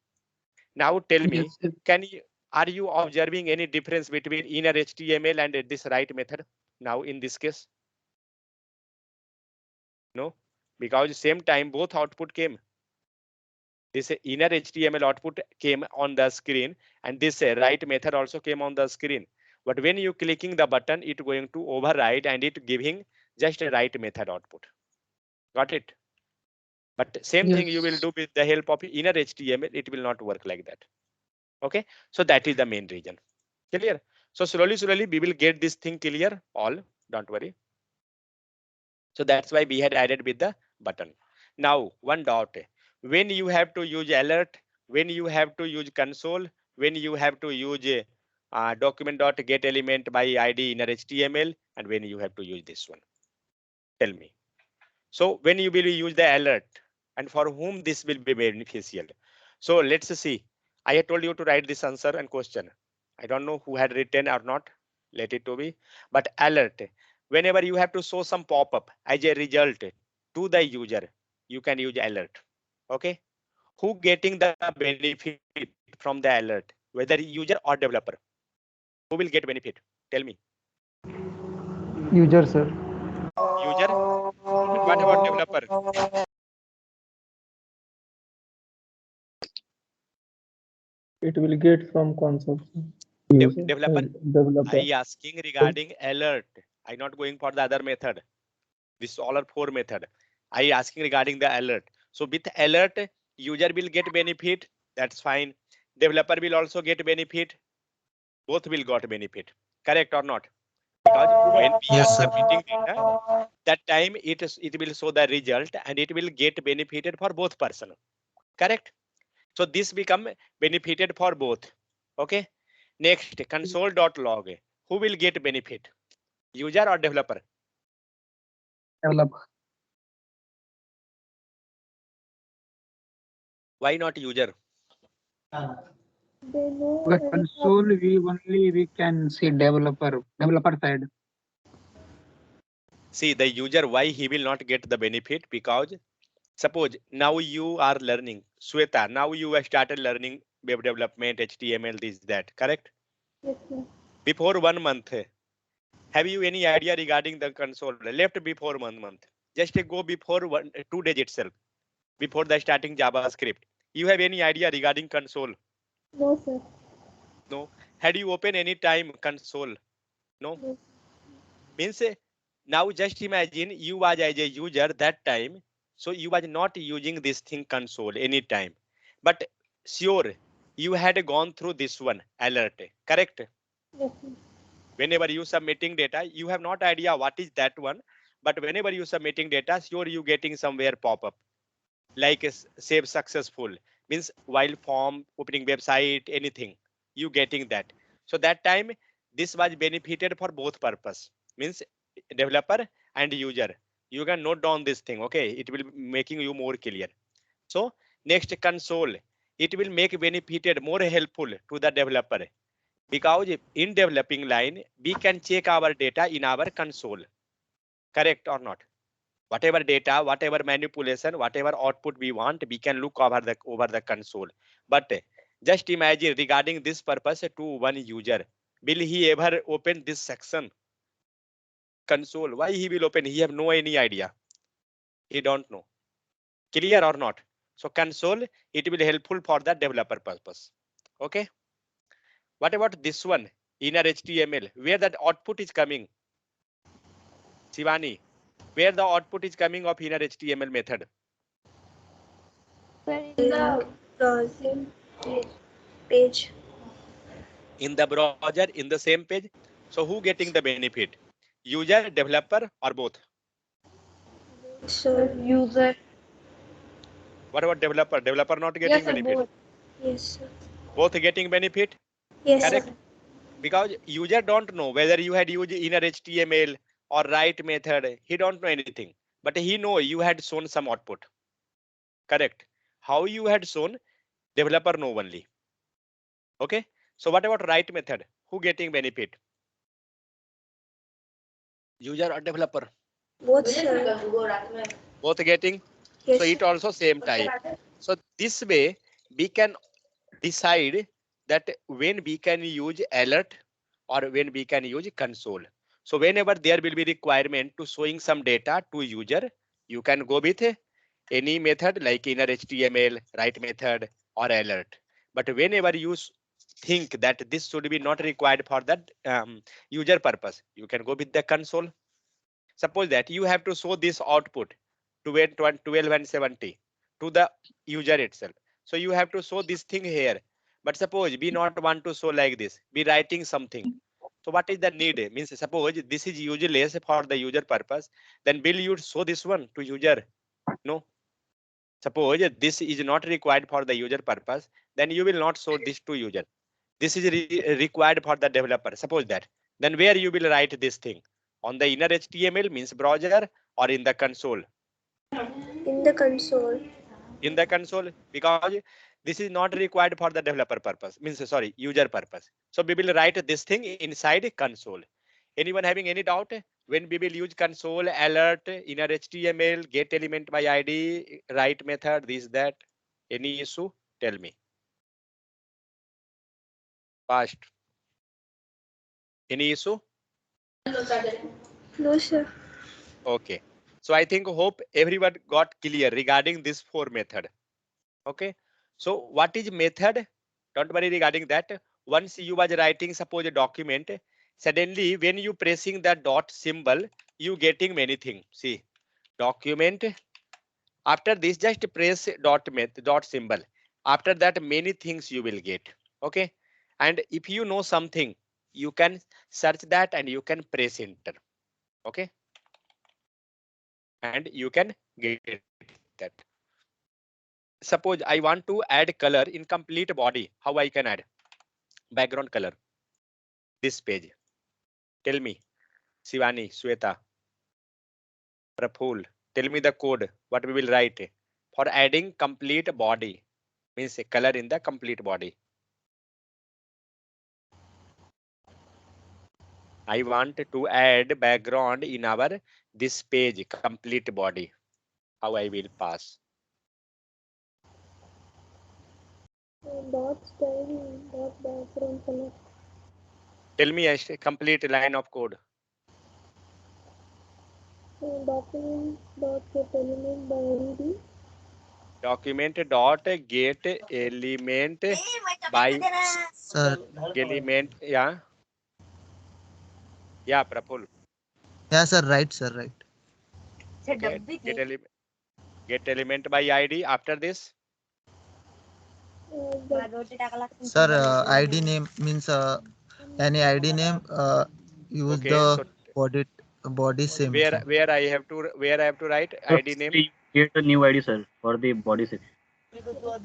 Speaker 1: Now tell me,
Speaker 9: Yes.
Speaker 1: are you observing any difference between inner HTML and this write method now in this case? No, because same time both output came. This inner HTML output came on the screen, and this write method also came on the screen. But when you clicking the button, it going to override and it giving just a write method output. Got it? But same thing you will
Speaker 9: Yes.
Speaker 1: do with the help of inner HTML. It will not work like that. Okay, so that is the main reason. Clear? So slowly we will get this thing clear. All, don't worry. So that's why we had added with the button. Now one dot. When you have to use alert, when you have to use console, when you have to use document dot get element by ID inner HTML, and when you have to use this one. Tell me. So when you will use the alert, and for whom this will be beneficial. So let's see. I had told you to write this answer and question. I don't know who had written or not. Let it to be. But alert. Whenever you have to show some pop-up as a result to the user, you can use alert. Okay. Who getting the benefit from the alert? Whether user or developer. Who will get benefit? Tell me.
Speaker 2: User, sir.
Speaker 1: User. What about developer?
Speaker 6: It will get from console.
Speaker 1: Developer.
Speaker 6: Developer.
Speaker 1: I asking regarding alert. I not going for the other method. This all are 4 method. I asking regarding the alert. So with alert, user will get benefit. That's fine. Developer will also get benefit. Both will got benefit. Correct or not? Because when we are
Speaker 7: Yes, sir.
Speaker 1: submitting data, that time it will show the result and it will get benefited for both person. Correct? So this become benefited for both. Okay. Next, console.log. Who will get benefit? User or developer?
Speaker 9: Developer.
Speaker 1: Why not user?
Speaker 8: They know
Speaker 9: But
Speaker 8: very
Speaker 9: console we can see developer side.
Speaker 1: See the user, why he will not get the benefit? Because suppose now you are learning, Sweta, now you have started learning web development, HTML, this, that, correct?
Speaker 8: Yes, sir.
Speaker 1: Before 1 month, have you any idea regarding the console? Left before 1 month. Just go before 2 days itself, before the starting JavaScript. You have any idea regarding console?
Speaker 8: No, sir.
Speaker 1: No. Had you open any time console? No.
Speaker 8: No.
Speaker 1: Means now just imagine you was as a user that time, so you was not using this thing console anytime, but sure you had gone through this one alert, correct?
Speaker 8: Yes, sir.
Speaker 1: Whenever you submitting data, you have not idea what is that one, but whenever you submitting data, sure you getting somewhere pop up like save successful, means while form opening website anything you getting that. So that time this was benefited for both purpose, means developer and user. You can note down this thing. Okay, it will making you more clear. So next, console, it will make benefited more helpful to the developer, because in developing line we can check our data in our console. Correct or not? Whatever data, whatever manipulation, whatever output we want, we can look over the console. But just imagine regarding this purpose to one user, will he ever open this section console? Why he will open? He have no any idea. He don't know. Clear or not? So console, it will helpful for the developer purpose. Okay. What about this one? Inner HTML, where that output is coming? Shivani, where the output is coming of inner HTML method?
Speaker 8: In the browsing page.
Speaker 1: In the browser, in the same page. So who getting the benefit? User, developer, or both?
Speaker 8: So
Speaker 4: User.
Speaker 1: What about developer? Developer not getting benefit.
Speaker 4: Both.
Speaker 8: yes, sir.
Speaker 1: Both getting benefit.
Speaker 8: Yes,
Speaker 1: Correct.
Speaker 8: sir.
Speaker 1: Because user don't know whether you had used inner HTML or write method. He don't know anything, but he know you had shown some output. Correct. How you had shown, developer know only. Okay. So what about write method? Who getting benefit? User or developer?
Speaker 8: Both, sir.
Speaker 1: Both getting.
Speaker 8: Yes,
Speaker 1: So it
Speaker 8: sir.
Speaker 1: also same type. So this way we can decide that when we can use alert or when we can use console. So whenever there will be requirement to showing some data to user, you can go with any method like inner HTML, write method, or alert. But whenever you think that this should be not required for that user purpose, you can go with the console. Suppose that you have to show this output 12 and 70 to the user itself. So you have to show this thing here. But suppose we not want to show like this, be writing something. So what is the need? Means suppose this is useless for the user purpose, then will you show this one to user? No. Suppose this is not required for the user purpose, then you will not show this to user. This is required for the developer. Suppose that. Then where you will write this thing? On the inner HTML means browser or in the console?
Speaker 8: In the console.
Speaker 1: In the console, because this is not required for the developer purpose, means sorry, user purpose. So we will write this thing inside console. Anyone having any doubt when we will use console, alert, inner HTML, get element by ID, write method, this, that? Any issue? Tell me. Fast. Any issue?
Speaker 8: No, sir.
Speaker 1: Okay. So I think hope everyone got clear regarding this 4 method. Okay. So what is method? Don't worry regarding that. Once you was writing suppose a document, suddenly when you pressing that dot symbol, you getting many things. See, document. After this, just press dot symbol. After that, many things you will get. Okay. And if you know something, you can search that and you can press enter. Okay. And you can get that. Suppose I want to add color in complete body. How I can add? Background color. This page. Tell me, Shivani, Sweta, Praful, tell me the code. What we will write for adding complete body, means a color in the complete body. I want to add background in our this page, complete body. How I will pass?
Speaker 8: Dot style, dot background color.
Speaker 1: Tell me a complete line of code.
Speaker 8: Document dot get element by ID.
Speaker 1: Document dot get element by
Speaker 7: Sir,
Speaker 1: element. Yeah. Yeah, Praful.
Speaker 7: yeah, sir, right, sir, right.
Speaker 1: Get element by ID. After this,
Speaker 7: Sir, ID name means any ID name. Use
Speaker 1: okay.
Speaker 7: the
Speaker 1: So
Speaker 7: body same thing.
Speaker 1: where I have to write ID name.
Speaker 3: Create a new ID, sir, for the body section.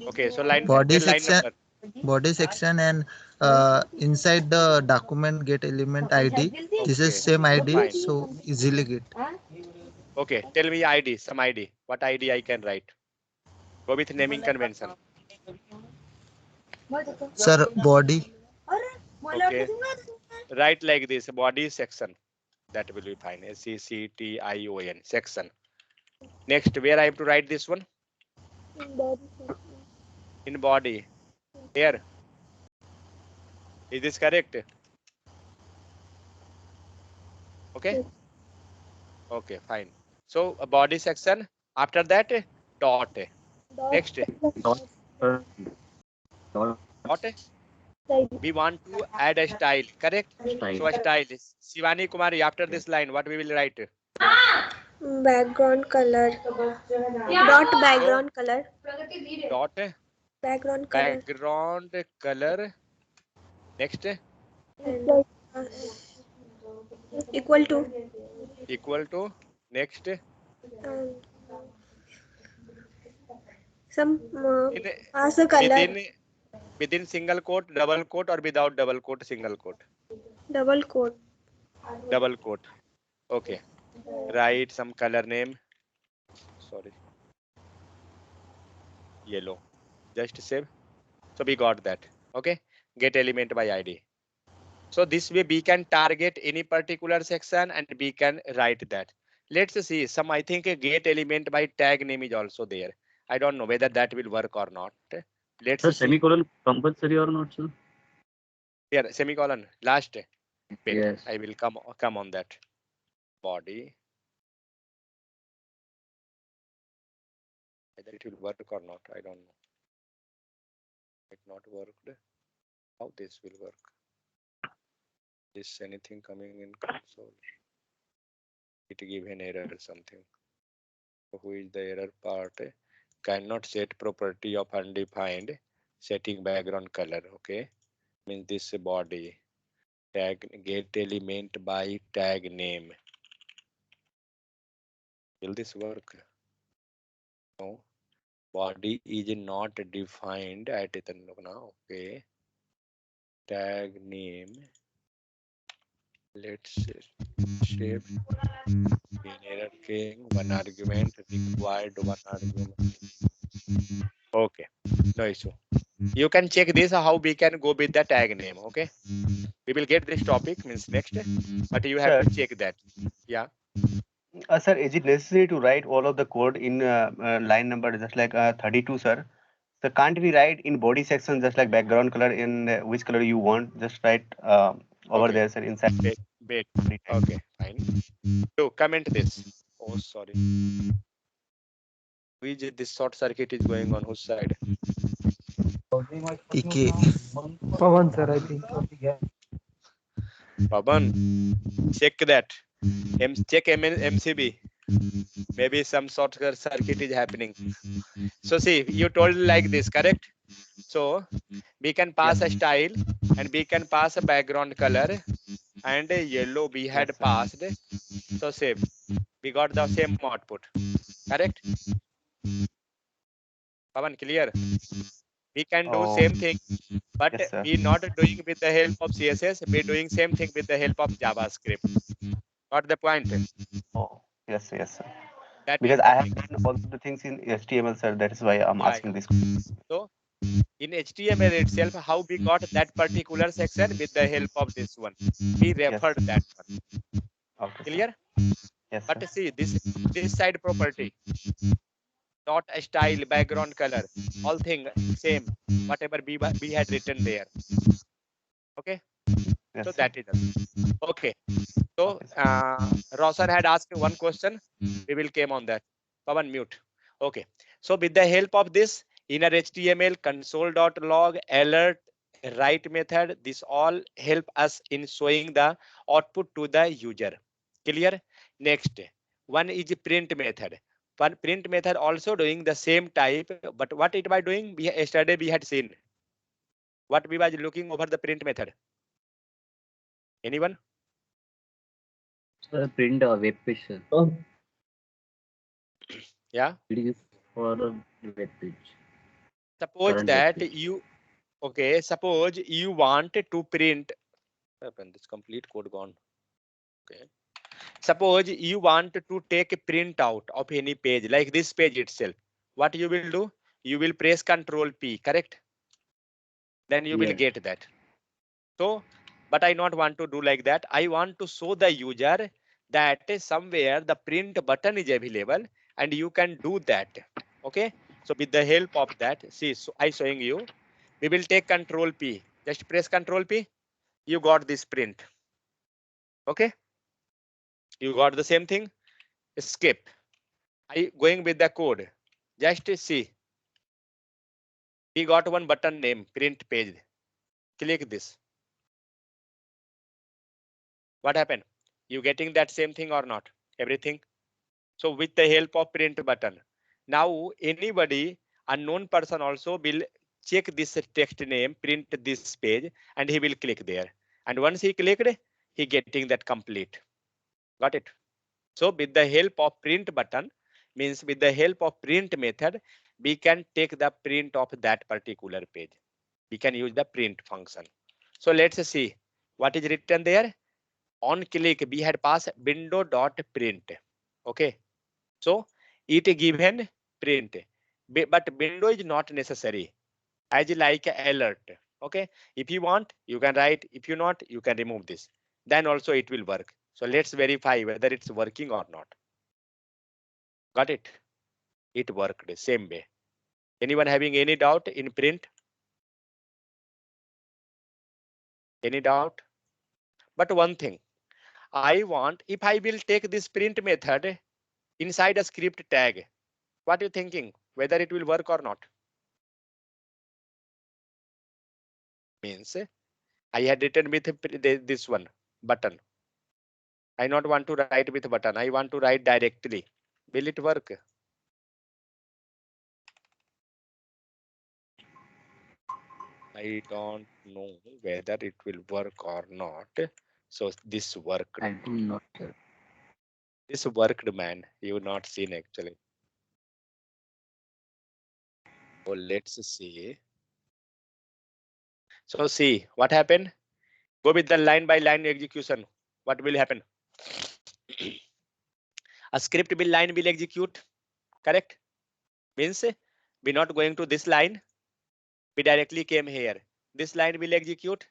Speaker 1: Okay. So line
Speaker 7: Body
Speaker 1: tell line
Speaker 7: section.
Speaker 1: number.
Speaker 7: Body section and inside the document get element ID. This
Speaker 1: Okay,
Speaker 7: is same ID,
Speaker 1: fine.
Speaker 7: so easily get.
Speaker 1: Okay. Tell me ID. Some ID. What ID I can write? Go with naming convention.
Speaker 7: Sir, body.
Speaker 1: Okay. Write like this. Body section. That will be fine. SECTION section. Next, where I have to write this one? In body. Here. Is this correct? Okay. Okay, fine. So a body section. After that, dot. Next,
Speaker 3: Dot.
Speaker 1: dot. We want to add a style, correct? So a style is Shivani Kumari. After this line, what we will write?
Speaker 8: Background color. Dot background color.
Speaker 1: Dot
Speaker 8: Background color.
Speaker 1: background color. Next,
Speaker 8: And equal to.
Speaker 1: equal to. Next,
Speaker 8: Um, some
Speaker 1: in
Speaker 8: pass a color.
Speaker 1: within single quote, double quote, or without double quote, single quote.
Speaker 8: Double quote.
Speaker 1: Double quote. Okay. Write some color name. Sorry. Yellow. Just save. So we got that. Okay. Get element by ID. So this way we can target any particular section and we can write that. Let's see some, I think a get element by tag name is also there. I don't know whether that will work or not. Let's see.
Speaker 10: Semicolon compulsory or not, sir?
Speaker 1: Here, semicolon, last. Wait,
Speaker 10: Yes.
Speaker 1: I will come on that. Body. Whether it will work or not, I don't know. It not worked. How this will work? Is anything coming in console? It give an error or something. So who is the error part? Cannot set property of undefined setting background color. Okay, means this body tag get element by tag name. Will this work? No, body is not defined at it now. Okay, tag name. Let's shape in error king one argument required one argument. Okay, no issue. You can check this how we can go with the tag name. Okay, we will get this topic means next, but you have to check that. Yeah.
Speaker 3: Sir, is it necessary to write all of the code in line number just like 32, sir? So can't we write in body section just like background color in which color you want? Just write over
Speaker 1: Okay.
Speaker 3: there, sir, inside.
Speaker 1: Wait. Okay, fine. So comment this. Oh, sorry. Which this short circuit is going on whose side?
Speaker 7: PK.
Speaker 2: Pawan sir, I think.
Speaker 1: Pavan, check that. Check MCB. Maybe some short circuit is happening. So see, you told like this, correct? So we can pass a style and we can pass a background color and a yellow we had passed. So save. We got the same output. Correct? Pavan, clear? We can do same thing, but
Speaker 3: Yes, sir.
Speaker 1: we not doing with the help of CSS. We doing same thing with the help of JavaScript. Got the point?
Speaker 3: Oh, yes, sir.
Speaker 1: That
Speaker 3: Because
Speaker 1: is the
Speaker 3: I have
Speaker 1: thing.
Speaker 3: done all the things in HTML, sir. That is why I'm asking this.
Speaker 1: So in HTML itself, how we got that particular section with the help of this one. We referred that one.
Speaker 3: Okay,
Speaker 1: clear?
Speaker 3: Yes.
Speaker 1: But see this side property. Dot style, background color, all thing same. Whatever we had written there. Okay.
Speaker 3: Yes,
Speaker 1: so
Speaker 3: sir.
Speaker 1: that is it. Okay. So Roshan had asked one question. We will came on that. Pavan, mute. Okay. So with the help of this inner HTML console.log alert write method, this all help us in showing the output to the user. Clear? Next one is print method. One print method also doing the same type, but what it by doing? Yesterday we had seen. What we was looking over the print method. Anyone?
Speaker 10: Sir, print a web page, sir.
Speaker 1: Yeah.
Speaker 10: It is for a web page.
Speaker 1: Suppose
Speaker 10: Current
Speaker 1: that
Speaker 10: web page.
Speaker 1: you, okay, suppose you want to print, this complete code gone. Okay. Suppose you want to take a print out of any page like this page itself. What you will do? You will press Control P, correct? Then you will get that. So, but I not want to do like that. I want to show the user that somewhere the print button is available and you can do that. Okay. So with the help of that, see, so I showing you, we will take Control P. Just press Control P. You got this print. Okay. You got the same thing. Escape. I going with the code. Just see. We got one button name, print page. Click this. What happened? You getting that same thing or not? Everything. So with the help of print button. Now anybody, unknown person also will check this text name, print this page, and he will click there. And once he clicked, he getting that complete. Got it? So with the help of print button, means with the help of print method, we can take the print of that particular page. We can use the print function. So let's see what is written there. On click, we had passed window dot print. Okay. So it given print, but window is not necessary. As like alert. Okay. If you want, you can write. If you not, you can remove this. Then also it will work. So let's verify whether it's working or not. Got it? It worked same way. Anyone having any doubt in print? Any doubt? But one thing, I want, if I will take this print method inside a script tag, what are you thinking? Whether it will work or not? Means I had written with this one button. I not want to write with button. I want to write directly. Will it work? I don't know whether it will work or not. So this worked.
Speaker 10: I do not.
Speaker 1: This worked, man. You not seen actually. Oh, let's see. So see what happened. Go with the line by line execution. What will happen? A script will line will execute. Correct? Means we're not going to this line. We directly came here. This line will execute.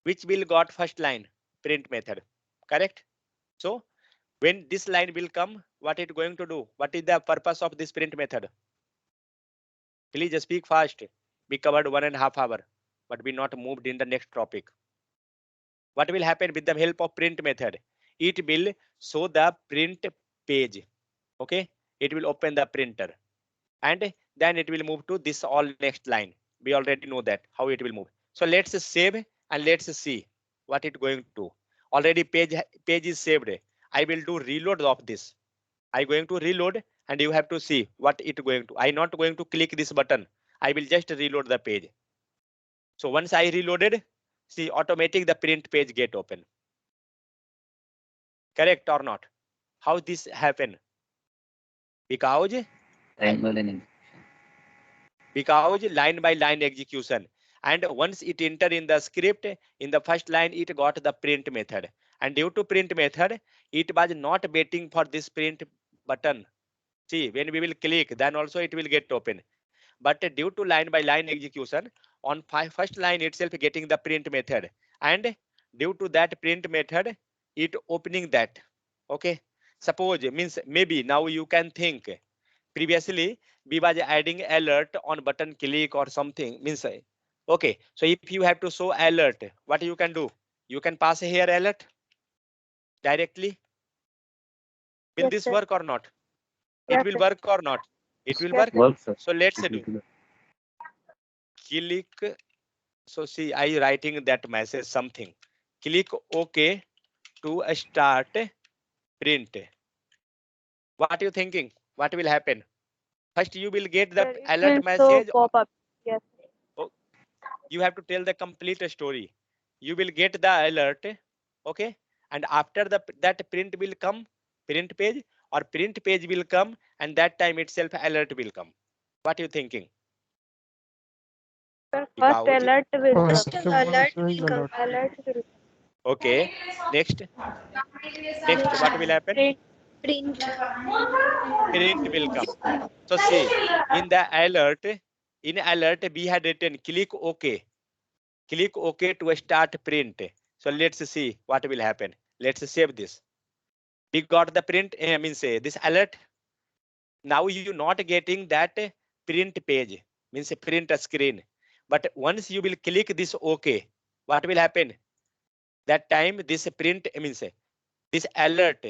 Speaker 1: Which will got first line? Print method. Correct? So when this line will come, what it going to do? What is the purpose of this print method? Please speak fast. We covered 1.5 hours, but we not moved in the next topic. What will happen with the help of print method? It will show the print page. Okay, it will open the printer, and then it will move to this all next line. We already know that how it will move. So let's save and let's see what it going to. Already page is saved. I will do reload of this. I going to reload and you have to see what it going to. I not going to click this button. I will just reload the page. So once I reloaded, see automatic the print page get open. Correct or not? How this happen? Because line by line execution. And once it enter in the script, in the first line, it got the print method. And due to print method, it was not waiting for this print button. See, when we will click, then also it will get open. But due to line by line execution, on first line itself getting the print method. And due to that print method, it opening that. Okay. Suppose means maybe now you can think previously we was adding alert on button click or something means okay. So if you have to show alert, what you can do? You can pass here alert directly. Will
Speaker 4: Yes,
Speaker 1: this
Speaker 4: sir.
Speaker 1: work or not?
Speaker 4: Yes,
Speaker 1: It will
Speaker 4: sir.
Speaker 1: work or not? It will
Speaker 4: Yes,
Speaker 1: work.
Speaker 4: sir.
Speaker 10: Works, sir.
Speaker 1: So let's
Speaker 10: It
Speaker 1: do
Speaker 10: will-
Speaker 1: click. So see, I writing that message something. Click OK to start print. What you thinking? What will happen? First, you will get the
Speaker 4: Sir, it
Speaker 1: alert
Speaker 4: will
Speaker 1: message.
Speaker 4: show pop up. Yes.
Speaker 1: You have to tell the complete story. You will get the alert. Okay. And after that print will come, print page or print page will come, and that time itself alert will come. What you thinking?
Speaker 4: Sir, first
Speaker 1: Because
Speaker 4: alert will come.
Speaker 2: First
Speaker 8: Alert
Speaker 2: will
Speaker 8: will come.
Speaker 4: Alert will
Speaker 1: okay. Next, what will happen?
Speaker 8: Print.
Speaker 1: Print will come. So see, in the alert, we had written click OK. Click OK to start print. So let's see what will happen. Let's save this. We got the print, means this alert. Now you not getting that print page, means print screen. But once you will click this OK, what will happen? That time this print means this alert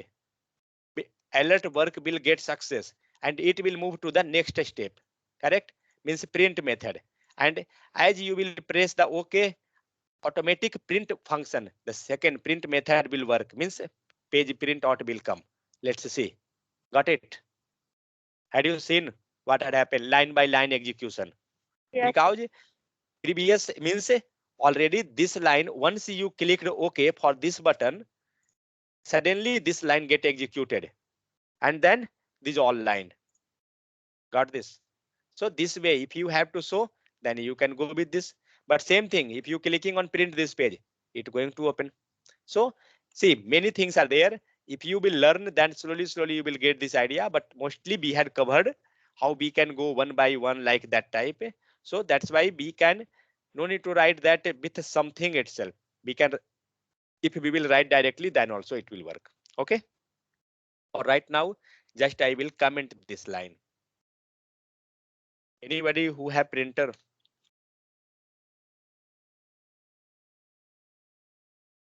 Speaker 1: work will get success, and it will move to the next step. Correct? Means print method. And as you will press the OK, automatic print function, the second print method will work. Means page print out will come. Let's see. Got it? Had you seen what had happened? Line by line execution.
Speaker 4: Yes.
Speaker 1: Because previous means already this line, once you clicked OK for this button, suddenly this line get executed. And then this all line. Got this? So this way, if you have to show, then you can go with this. But same thing, if you clicking on print this page, it going to open. So see, many things are there. If you will learn, then slowly you will get this idea. But mostly we had covered how we can go one by one like that type. So that's why we can, no need to write that with something itself. We can, if we will write directly, then also it will work. Okay. Or right now, just I will comment this line. Anybody who have printer?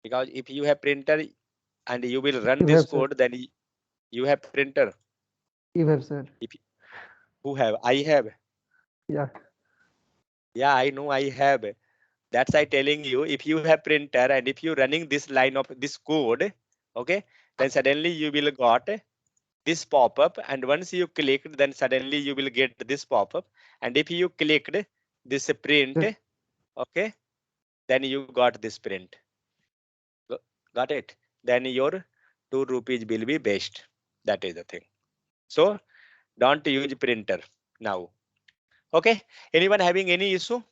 Speaker 1: Because if you have printer and you will run
Speaker 2: You
Speaker 1: this
Speaker 2: have, sir.
Speaker 1: code, then you have printer.
Speaker 2: You have, sir.
Speaker 1: Who have? I have.
Speaker 2: Yeah.
Speaker 1: Yeah, I know I have. That's I telling you, if you have printer and if you running this line of this code, okay, then suddenly you will got this pop-up, and once you clicked, then suddenly you will get this pop-up. And if you clicked this print,
Speaker 2: Yes.
Speaker 1: okay, then you got this print. Got it? Then your 2 rupees will be best. That is the thing. So don't use printer now. Okay. Anyone having any issue?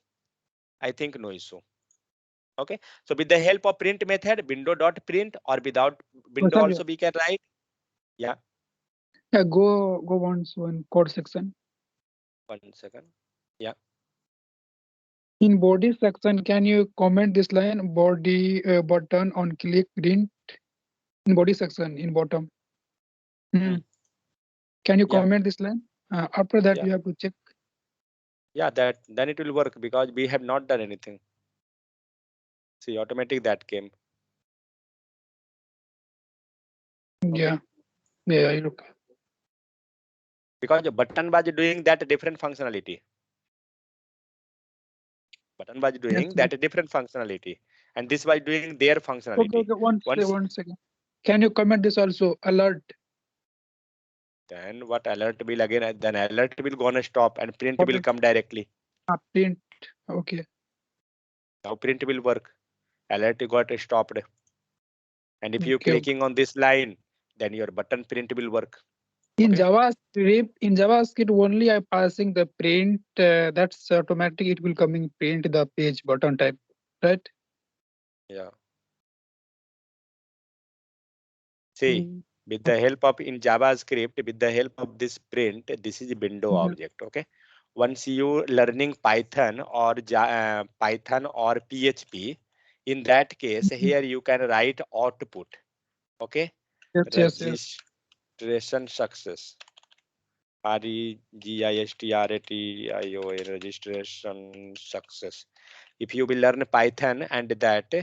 Speaker 1: I think no issue. Okay. So with the help of print method, window.print, or without window
Speaker 9: sir,
Speaker 1: also we can write. Yeah.
Speaker 9: Yeah, go once one code section.
Speaker 1: 1 second. Yeah.
Speaker 9: In body section, can you comment this line body button on click print in body section in bottom? Can you
Speaker 1: Yeah.
Speaker 9: comment this line? After that,
Speaker 1: Yeah.
Speaker 9: you have to check.
Speaker 1: Yeah, that then it will work because we have not done anything. See, automatic that came.
Speaker 9: Yeah. Yeah, okay.
Speaker 1: Because the button was doing that different functionality. Button was doing
Speaker 9: Yes,
Speaker 1: that different functionality, and this was doing their functionality.
Speaker 9: Okay, one
Speaker 1: Once
Speaker 9: second. Can you comment this also? Alert.
Speaker 1: then what alert will again? Then alert will gonna stop and print will come directly.
Speaker 9: Print. Okay.
Speaker 1: Now print will work. Alert got stopped. And if you
Speaker 9: Okay.
Speaker 1: clicking on this line, then your button print will work.
Speaker 9: In
Speaker 1: Okay.
Speaker 9: JavaScript only I passing the print. That's automatic. It will coming print the page button type, right?
Speaker 1: Yeah. See, with the help of in JavaScript, with the help of this print, this is a window object. Okay. Once you learning Python or Python or PHP, in that case, here you can write output. Okay.
Speaker 9: Yes.
Speaker 1: Registration success. REGISTRATIO registration success. If you will learn Python and that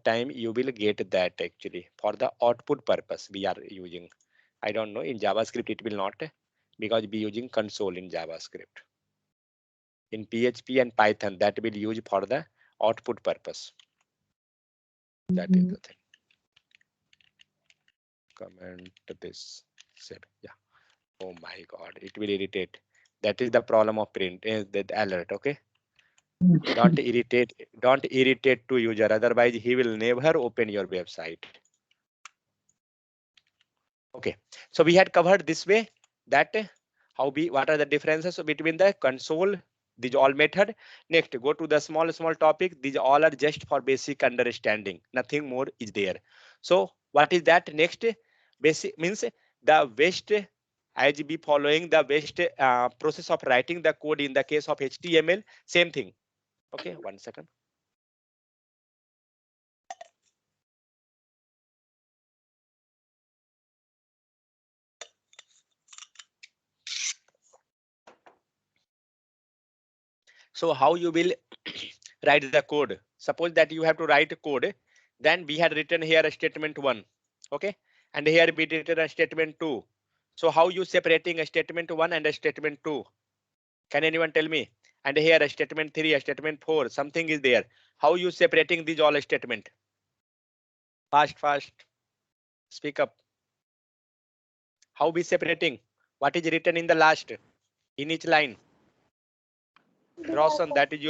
Speaker 1: time you will get that actually for the output purpose we are using. I don't know in JavaScript it will not because we using console in JavaScript. In PHP and Python that will use for the output purpose. That is the thing. Comment this. Save. Yeah. Oh my God, it will irritate. That is the problem of print. That alert. Okay. Don't irritate to user. Otherwise, he will never open your website. Okay. So we had covered this way that what are the differences between the console. These all method. Next, go to the small topic. These all are just for basic understanding. Nothing more is there. So what is that? Next, basic means the best as be following the best process of writing the code in the case of HTML. Same thing. Okay, 1 second. So how you will write the code? Suppose that you have to write a code, then we had written here a statement 1, okay, and here we written a statement 2. So how you separating a statement 1 and a statement 2? Can anyone tell me? And here a statement 3, a statement 4, something is there. How you separating these all statement? Fast. Speak up. How we separating? What is written in the last? In each line? Roshan, that is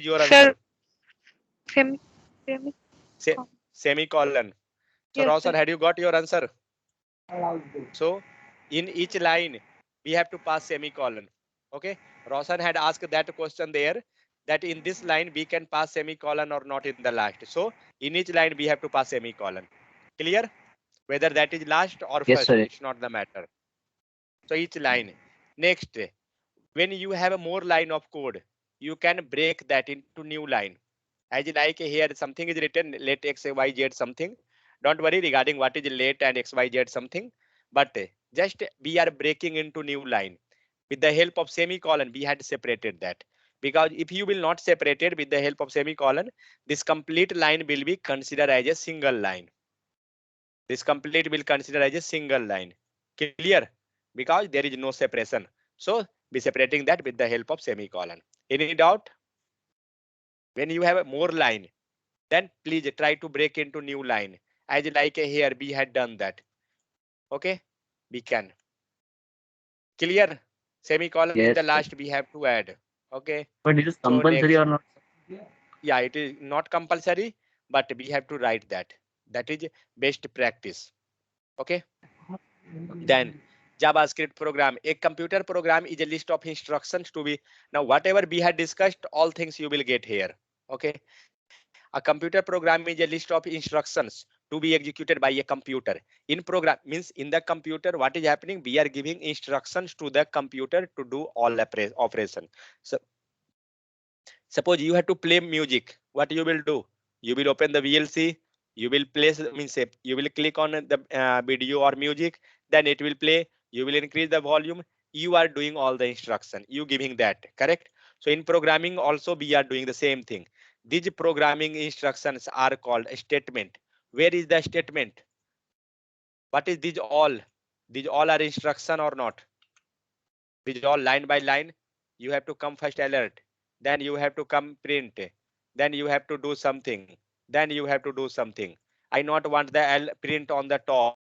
Speaker 1: your answer. Semicolon. So
Speaker 4: Yes,
Speaker 1: Roshan,
Speaker 4: sir.
Speaker 1: had you got your answer? So in each line we have to pass semicolon. Okay, Roshan had asked that question there, that in this line we can pass semicolon or not in the last. So in each line we have to pass semicolon. Clear? Whether that is last or
Speaker 10: Yes,
Speaker 1: first,
Speaker 10: sir.
Speaker 1: it's not the matter. So each line. Next, when you have a more line of code, you can break that into new line. As like here something is written, let xyz something. Don't worry regarding what is let and xyz something, but just we are breaking into new line. With the help of semicolon, we had separated that. Because if you will not separate it with the help of semicolon, this complete line will be considered as a single line. This complete will consider as a single line. Clear? Because there is no separation. So be separating that with the help of semicolon. Any doubt? When you have a more line, then please try to break into new line. As like here we had done that. Okay, we can. Clear? Semicolon in
Speaker 10: Yes,
Speaker 1: the
Speaker 10: sir.
Speaker 1: last we have to add. Okay.
Speaker 10: But it is
Speaker 1: So
Speaker 10: compulsory
Speaker 1: next,
Speaker 10: or not?
Speaker 1: yeah, it is not compulsory, but we have to write that. That is best practice. Okay. Then JavaScript program. A computer program is a list of instructions to be. Now whatever we had discussed, all things you will get here. Okay. A computer program is a list of instructions to be executed by a computer. In program means in the computer, what is happening? We are giving instructions to the computer to do all operation. So suppose you have to play music. What you will do? You will open the VLC. You will place means you will click on the video or music. Then it will play. You will increase the volume. You are doing all the instruction. You giving that, correct? So in programming also we are doing the same thing. These programming instructions are called a statement. Where is the statement? What is these all? These all are instruction or not? These all line by line. You have to come first alert. Then you have to come print. Then you have to do something. Then you have to do something. I not want the print on the top.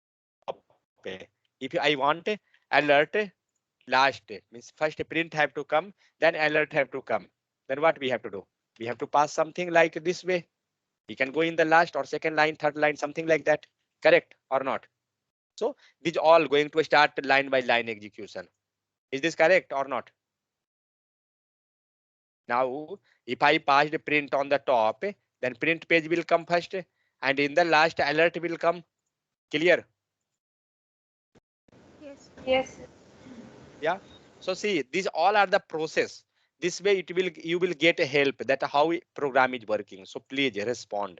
Speaker 1: If I want alert last, means first print have to come, then alert have to come. Then what we have to do? We have to pass something like this way. We can go in the last or second line, third line, something like that. Correct or not? So these all going to start line by line execution. Is this correct or not? Now, if I pass the print on the top, then print page will come first, and in the last alert will come. Clear?
Speaker 4: Yes.
Speaker 1: Yeah. So see, these all are the process. This way you will get a help that how program is working. So please respond.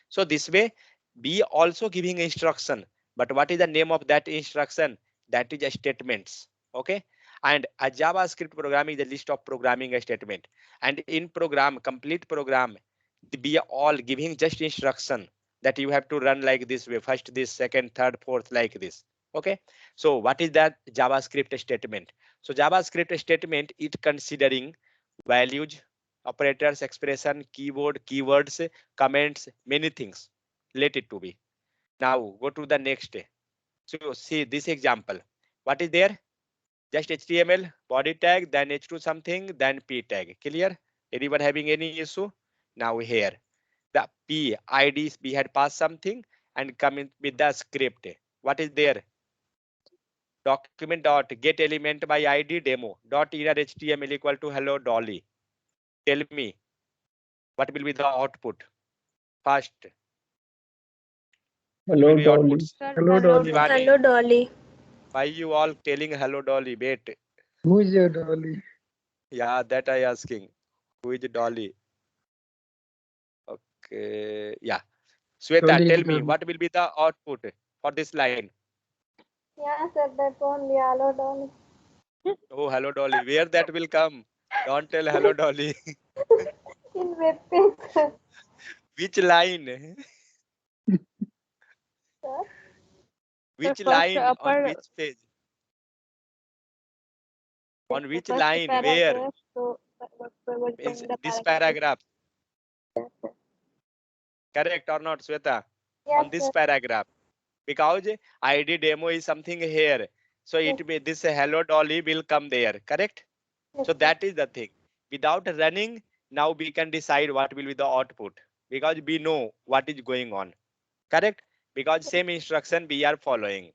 Speaker 1: So this way be also giving instruction. But what is the name of that instruction? That is a statements. Okay. And a JavaScript program is a list of programming a statement. And in program, complete program, we are all giving just instruction that you have to run like this way. First this, second, third, fourth, like this. Okay. So what is that JavaScript statement? So JavaScript statement, it considering values, operators, expression, keywords, comments, many things. Let it to be. Now go to the next. So see this example. What is there? Just HTML, body tag, then H2 something, then P tag. Clear? Anyone having any issue? Now here, the P IDs we had passed something and come in with the script. What is there? Document dot get element by ID demo dot inner HTML equal to hello dolly. Tell me what will be the output? First.
Speaker 2: Hello,
Speaker 1: Will be
Speaker 2: Dolly.
Speaker 1: outputs.
Speaker 2: Hello, Dolly.
Speaker 1: Shivani,
Speaker 8: Hello, Dolly.
Speaker 1: why you all telling hello dolly? Wait.
Speaker 2: Who is your Dolly?
Speaker 1: Yeah, that I asking. Who is Dolly? Okay. Yeah. Sweta,
Speaker 2: Dolly
Speaker 1: tell
Speaker 2: is
Speaker 1: me
Speaker 2: Dolly.
Speaker 1: what will be the output for this line?
Speaker 8: Yeah, sir, that's only. Hello, Dolly.
Speaker 1: Oh, hello dolly. Where that will come? Don't tell hello dolly.
Speaker 8: In web page, sir.
Speaker 1: Which line? Which
Speaker 4: First
Speaker 1: line on
Speaker 4: upper
Speaker 1: which page? On which
Speaker 4: First
Speaker 1: line? Where?
Speaker 4: paragraph, so what is
Speaker 1: Means
Speaker 4: in the
Speaker 1: this
Speaker 4: paragraph?
Speaker 1: paragraph. Correct or not, Sweta?
Speaker 4: Yes,
Speaker 1: On this
Speaker 4: sir.
Speaker 1: paragraph. Because ID demo is something here. So
Speaker 4: Yes.
Speaker 1: it may this hello dolly will come there. Correct?
Speaker 4: Yes,
Speaker 1: So
Speaker 4: sir.
Speaker 1: that is the thing. Without running, now we can decide what will be the output because we know what is going on. Correct? Because same instruction we are following.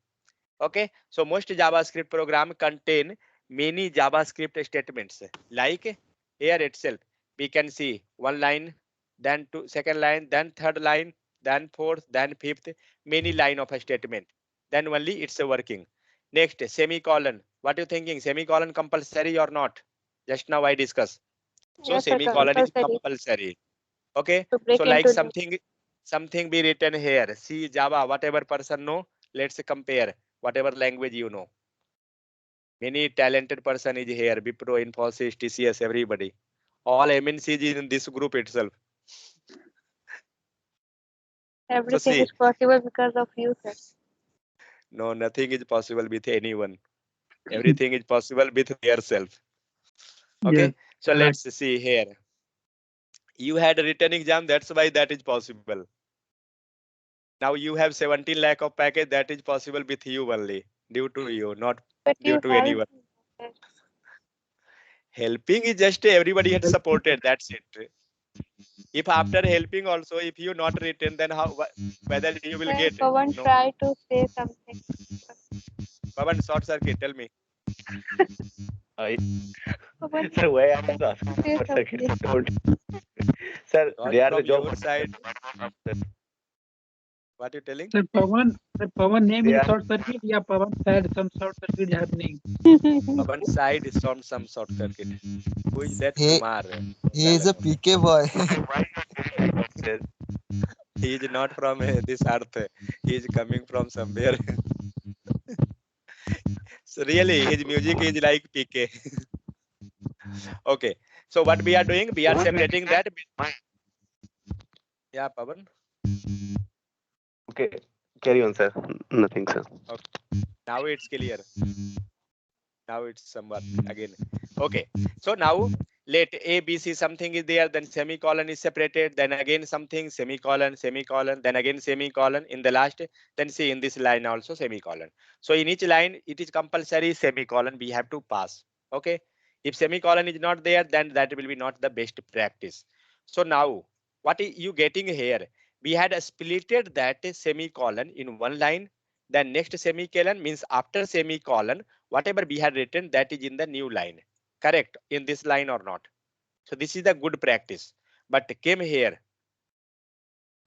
Speaker 1: Okay. So most JavaScript program contain many JavaScript statements. Like here itself, we can see one line, then two, second line, then third line, then fourth, then fifth, many line of a statement. Then only it's working. Next, semicolon. What are you thinking? Semicolon compulsory or not? Just now I discuss. So
Speaker 4: Yes, sir,
Speaker 1: semicolon is
Speaker 4: compulsory
Speaker 1: compulsory. Okay.
Speaker 4: to break
Speaker 1: So like
Speaker 4: into the
Speaker 1: something be written here. C, Java, whatever person know. Let's compare whatever language you know. Many talented person is here. Wipro, Infosys, TCS, everybody. All MNCs is in this group itself.
Speaker 4: everything
Speaker 1: see.
Speaker 4: is possible because of you, sir.
Speaker 1: No, nothing is possible with anyone. Everything is possible with yourself. Okay.
Speaker 9: Yes.
Speaker 1: So
Speaker 9: Right.
Speaker 1: let's see here. You had a written exam, that's why that is possible. Now you have 17 lakh of package, that is possible with you only, due to you, not
Speaker 4: But
Speaker 1: due
Speaker 4: you
Speaker 1: to
Speaker 4: help
Speaker 1: anyone.
Speaker 4: me, sir.
Speaker 1: Helping is just everybody had supported, that's it. If after helping also, if you not written, then how, whether you will
Speaker 4: Sir,
Speaker 1: get?
Speaker 4: Pawan
Speaker 1: No.
Speaker 4: try to say something.
Speaker 1: Pavan, short circuit, tell me.
Speaker 4: Pawan,
Speaker 3: Sir, why are you asking
Speaker 4: say
Speaker 3: for circuit?
Speaker 4: something.
Speaker 3: Sir,
Speaker 1: Not
Speaker 3: they are the
Speaker 1: from
Speaker 3: job.
Speaker 1: your side. What you telling?
Speaker 9: Sir, Pawan name
Speaker 3: They
Speaker 9: is
Speaker 3: are
Speaker 9: short circuit. Yeah, Pawan said some short circuit is happening.
Speaker 1: Pavan side is from some short circuit. Who is that?
Speaker 7: He
Speaker 1: Kumar.
Speaker 7: he is a PK boy.
Speaker 1: He is not from this earth. He is coming from somewhere. So really, his music is like PK. Okay. So what we are doing? We are separating that. Yeah, Pavan.
Speaker 3: okay. Carry on, sir. Nothing, sir.
Speaker 1: Okay. Now it's clear. Now it's somewhat again. Okay. So now let A, B, C something is there, then semicolon is separated, then again something, semicolon, semicolon, then again semicolon in the last, then see in this line also semicolon. So in each line, it is compulsory semicolon we have to pass. Okay. If semicolon is not there, then that will be not the best practice. So now what are you getting here? We had splitted that semicolon in one line, then next semicolon means after semicolon, whatever we had written that is in the new line. Correct in this line or not? So this is the good practice. But came here,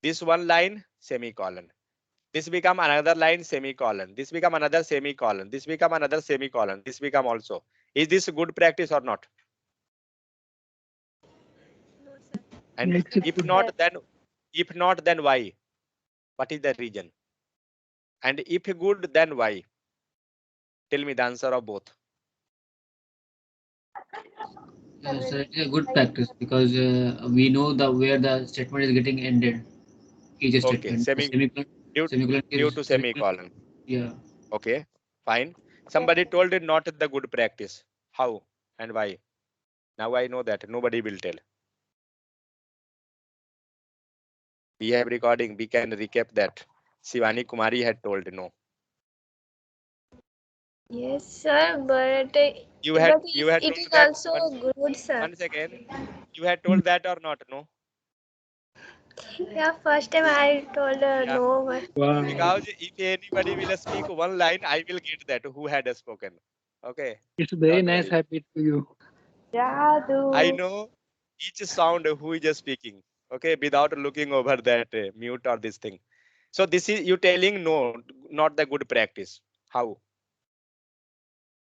Speaker 1: this one line semicolon. This become another line semicolon. This become another semicolon. This become another semicolon. This become also. Is this good practice or not? And
Speaker 9: Yeah, it's a
Speaker 1: if
Speaker 9: good.
Speaker 1: not, then why? What is the reason? And if good, then why? Tell me the answer of both.
Speaker 5: So it's a good practice because we know where the statement is getting ended. Each
Speaker 1: Okay,
Speaker 5: statement.
Speaker 1: due
Speaker 5: Semicolon
Speaker 1: to
Speaker 5: gives
Speaker 1: semicolon.
Speaker 5: Yeah.
Speaker 1: Okay, fine. Somebody told it not the good practice. How and why? Now I know that nobody will tell. We have recording. We can recap that. Shivani Kumari had told no.
Speaker 8: Yes, sir, but
Speaker 1: You had
Speaker 8: it
Speaker 1: told
Speaker 8: is
Speaker 1: that
Speaker 8: also good, sir.
Speaker 1: once again. You had told that or not? No.
Speaker 8: Yeah, first time I told
Speaker 1: Yeah.
Speaker 8: no, but
Speaker 9: Wow.
Speaker 1: Because if anybody will speak one line, I will get that who had spoken. Okay.
Speaker 9: It's very
Speaker 1: Don't
Speaker 9: nice
Speaker 1: worry.
Speaker 9: habit to you.
Speaker 1: I
Speaker 4: Jadoo.
Speaker 1: know each sound who is speaking. Okay, without looking over that mute or this thing. So this is you telling no, not the good practice. How?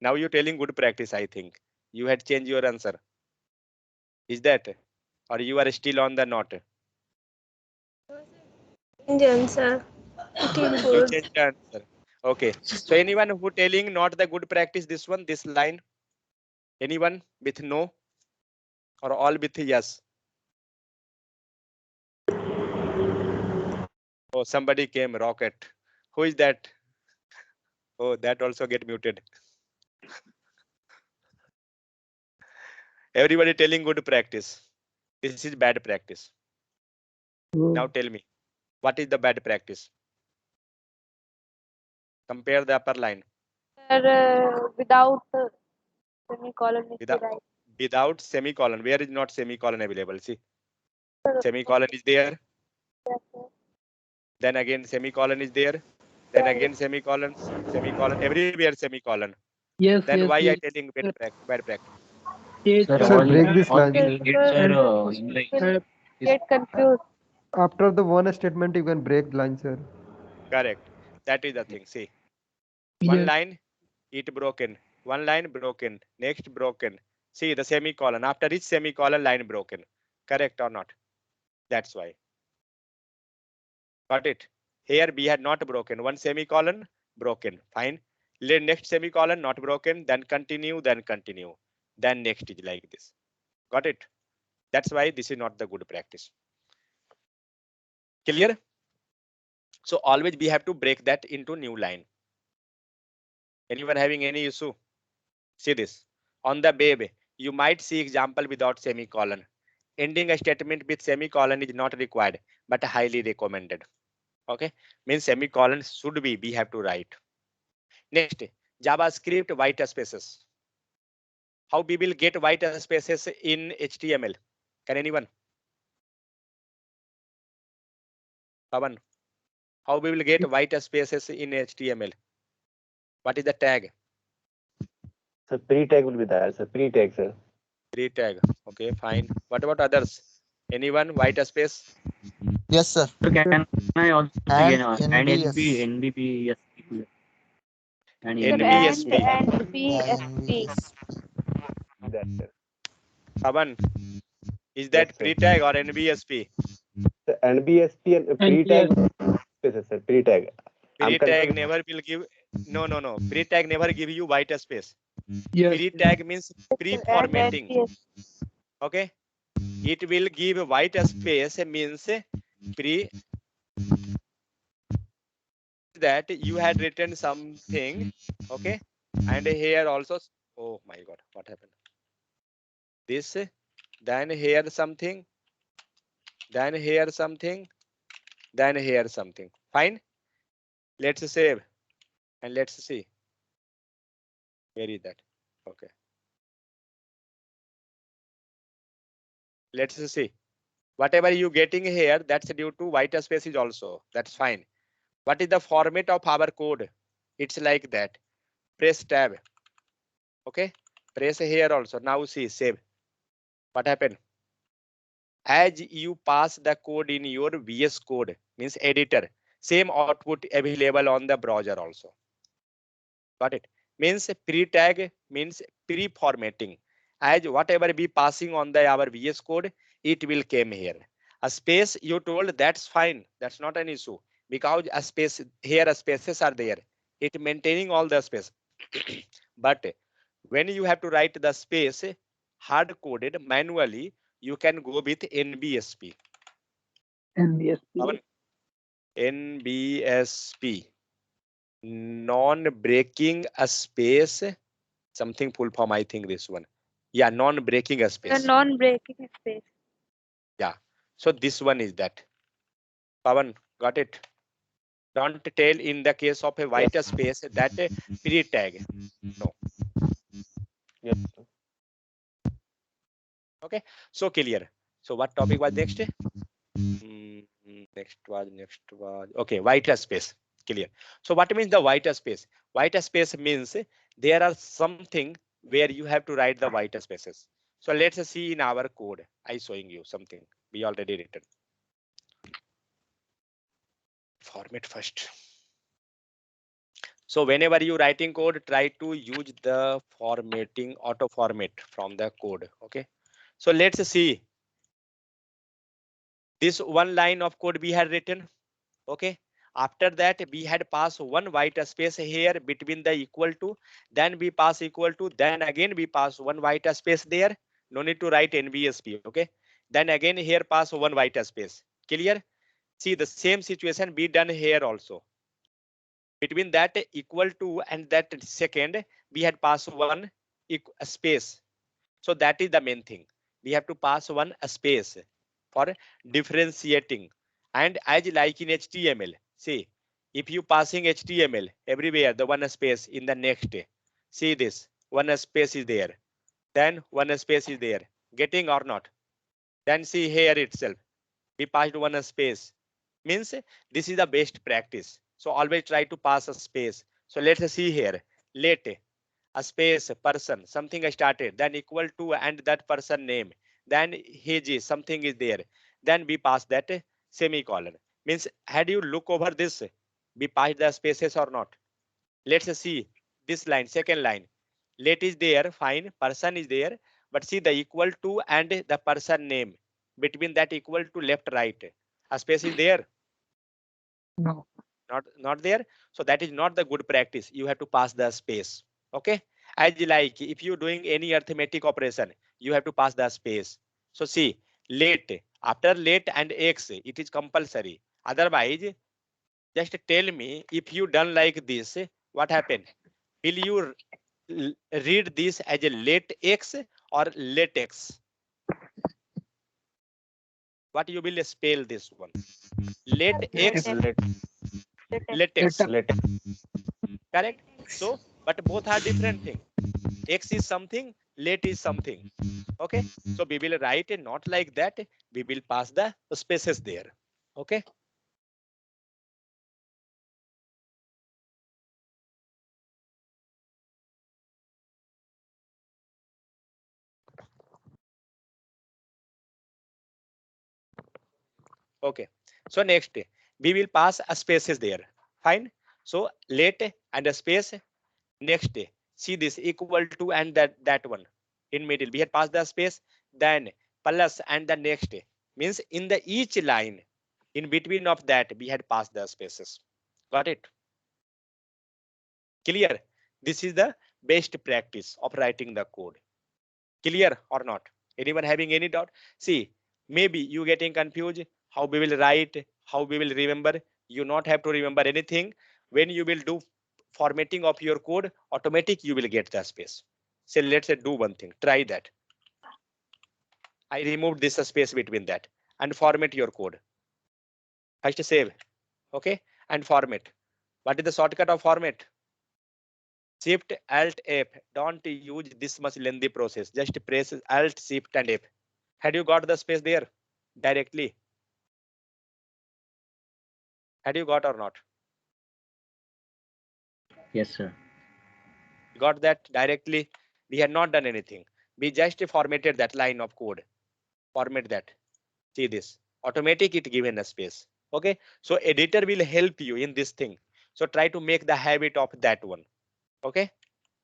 Speaker 1: Now you telling good practice, I think. You had changed your answer. Is that? Or you are still on the not?
Speaker 8: Indian, sir. It is
Speaker 1: You
Speaker 8: good.
Speaker 1: changed the answer. Okay. So anyone who telling not the good practice, this one, this line? Anyone with no? Or all with yes? Oh, somebody came, rocket. Who is that? Oh, that also get muted. Everybody telling good practice. This is bad practice. Now tell me, what is the bad practice? Compare the upper line.
Speaker 4: Sir, without semicolon is the right.
Speaker 1: Without semicolon. Where is not semicolon available? See,
Speaker 4: Sir,
Speaker 1: semicolon is there.
Speaker 4: yes, sir.
Speaker 1: Then again semicolon is there. Then again semicolon, semicolon, everywhere semicolon.
Speaker 9: Yes,
Speaker 1: Then
Speaker 9: yes,
Speaker 1: why
Speaker 9: yes.
Speaker 1: I telling bad practice?
Speaker 9: Yes,
Speaker 10: Sir,
Speaker 2: Sir,
Speaker 10: all,
Speaker 2: break this
Speaker 10: all
Speaker 2: line.
Speaker 10: we need, sir, like
Speaker 4: Will
Speaker 10: this.
Speaker 4: get confused.
Speaker 2: After the one statement, you can break the line, sir.
Speaker 1: Correct. That is the thing. See, one
Speaker 9: yes.
Speaker 1: line, it broken. One line broken. Next broken. See the semicolon. After each semicolon, line broken. Correct or not? That's why. Got it? Here we had not broken. One semicolon broken. Fine. Next semicolon not broken. Then continue. Then continue. Then next is like this. Got it? That's why this is not the good practice. Clear? So always we have to break that into new line. Anyone having any issue? See this. On the babe, you might see example without semicolon. Ending a statement with semicolon is not required, but highly recommended. Okay, means semicolon should be, we have to write. Next, JavaScript white spaces. How we will get white spaces in HTML? Can anyone? Pavan, how we will get white spaces in HTML? What is the tag?
Speaker 3: So pre-tag will be there, sir. Pre-tag, sir.
Speaker 1: Pre-tag. Okay, fine. What about others? Anyone? White space?
Speaker 7: Yes, sir.
Speaker 10: Sir, can I also
Speaker 7: And
Speaker 10: again and
Speaker 7: NBS.
Speaker 10: NBP, yes, and
Speaker 4: Sir,
Speaker 1: NBSP.
Speaker 4: and
Speaker 7: Yeah,
Speaker 4: BSP.
Speaker 7: NBS.
Speaker 3: That, sir.
Speaker 1: Pavan, is
Speaker 3: Yes,
Speaker 1: that
Speaker 3: sir.
Speaker 1: pre-tag or NBSP?
Speaker 3: The NBSP and pre-tag spaces, sir. Pre-tag. I'm
Speaker 1: Pre-tag
Speaker 3: confused.
Speaker 1: never will give. No. Pre-tag never give you white space.
Speaker 9: Yes.
Speaker 1: Pre-tag means
Speaker 4: And
Speaker 1: pre-formatting.
Speaker 4: BSP.
Speaker 1: Okay. It will give white space means pre that you had written something. Okay. And here also. Oh my God, what happened? This, then here something, then here something, then here something. Fine. Let's save and let's see. Where is that? Okay. Let's see. Whatever you getting here, that's due to white spaces also. That's fine. What is the format of our code? It's like that. Press tab. Okay. Press here also. Now see, save. What happened? As you pass the code in your VS Code, means editor, same output available on the browser also. Got it? Means pre-tag means pre-formatting. As whatever be passing on the our VS Code, it will came here. A space you told, that's fine. That's not an issue because a space here, spaces are there. It maintaining all the space. But when you have to write the space hard coded manually, you can go with NBSP.
Speaker 9: NBSP.
Speaker 1: NBSP. Non-breaking a space, something full form, I think this one. Yeah, non-breaking a
Speaker 4: The
Speaker 1: space.
Speaker 4: non-breaking space.
Speaker 1: Yeah, so this one is that. Pavan, got it? Don't tell in the case of a white space that pre-tag. No.
Speaker 3: Yes.
Speaker 1: Okay, so clear. So what topic was next? Next was okay, white space. Clear. So what means the white space? White space means there are something where you have to write the white spaces. So let's see in our code. I showing you something we already written. Format first. So whenever you writing code, try to use the formatting auto format from the code. Okay. So let's see. This one line of code we had written. Okay. After that, we had passed one white space here between the equal to, then we pass equal to, then again we pass one white space there. No need to write NBSP. Okay. Then again here pass one white space. Clear? See the same situation be done here also. Between that equal to and that second, we had passed one space. So that is the main thing. We have to pass one space for differentiating. And as like in HTML, see, if you passing HTML everywhere, the one space in the next, see this, one space is there, then one space is there, getting or not? Then see here itself, we passed one space, means this is the best practice. So always try to pass a space. So let's see here, let a space person something I started, then equal to and that person name, then his something is there, then we pass that semicolon. Means had you look over this, we pass the spaces or not? Let's see this line, second line, let is there, fine, person is there, but see the equal to and the person name, between that equal to left right, a space is there?
Speaker 9: No.
Speaker 1: Not there. So that is not the good practice. You have to pass the space. Okay, as like if you doing any arithmetic operation, you have to pass the space. So see, let, after let and x, it is compulsory. Otherwise, just tell me, if you done like this, what happened? Will you read this as a let x or let x? What you will spell this one? Let x, let x, correct? So, but both are different thing. X is something, let is something. Okay, so we will write it not like that. We will pass the spaces there. Okay. Okay. So next we will pass a spaces there. Fine. So let and a space. Next, see this equal to and that one in middle. We had passed the space. Then plus and the next means in the each line in between of that we had passed the spaces. Got it? Clear? This is the best practice of writing the code. Clear or not? Anyone having any doubt? See, maybe you getting confused how we will write, how we will remember. You not have to remember anything. When you will do formatting of your code, automatic you will get the space. So let's say do one thing, try that. I removed this space between that and format your code. First save, okay, and format. What is the shortcut of format? Shift Alt F. Don't use this much lengthy process. Just press Alt Shift and F. Had you got the space there directly? Had you got or not?
Speaker 10: Yes, sir.
Speaker 1: Got that directly? We had not done anything. We just formatted that line of code. Format that. See this. Automatic it given a space. Okay. So editor will help you in this thing. So try to make the habit of that one. Okay.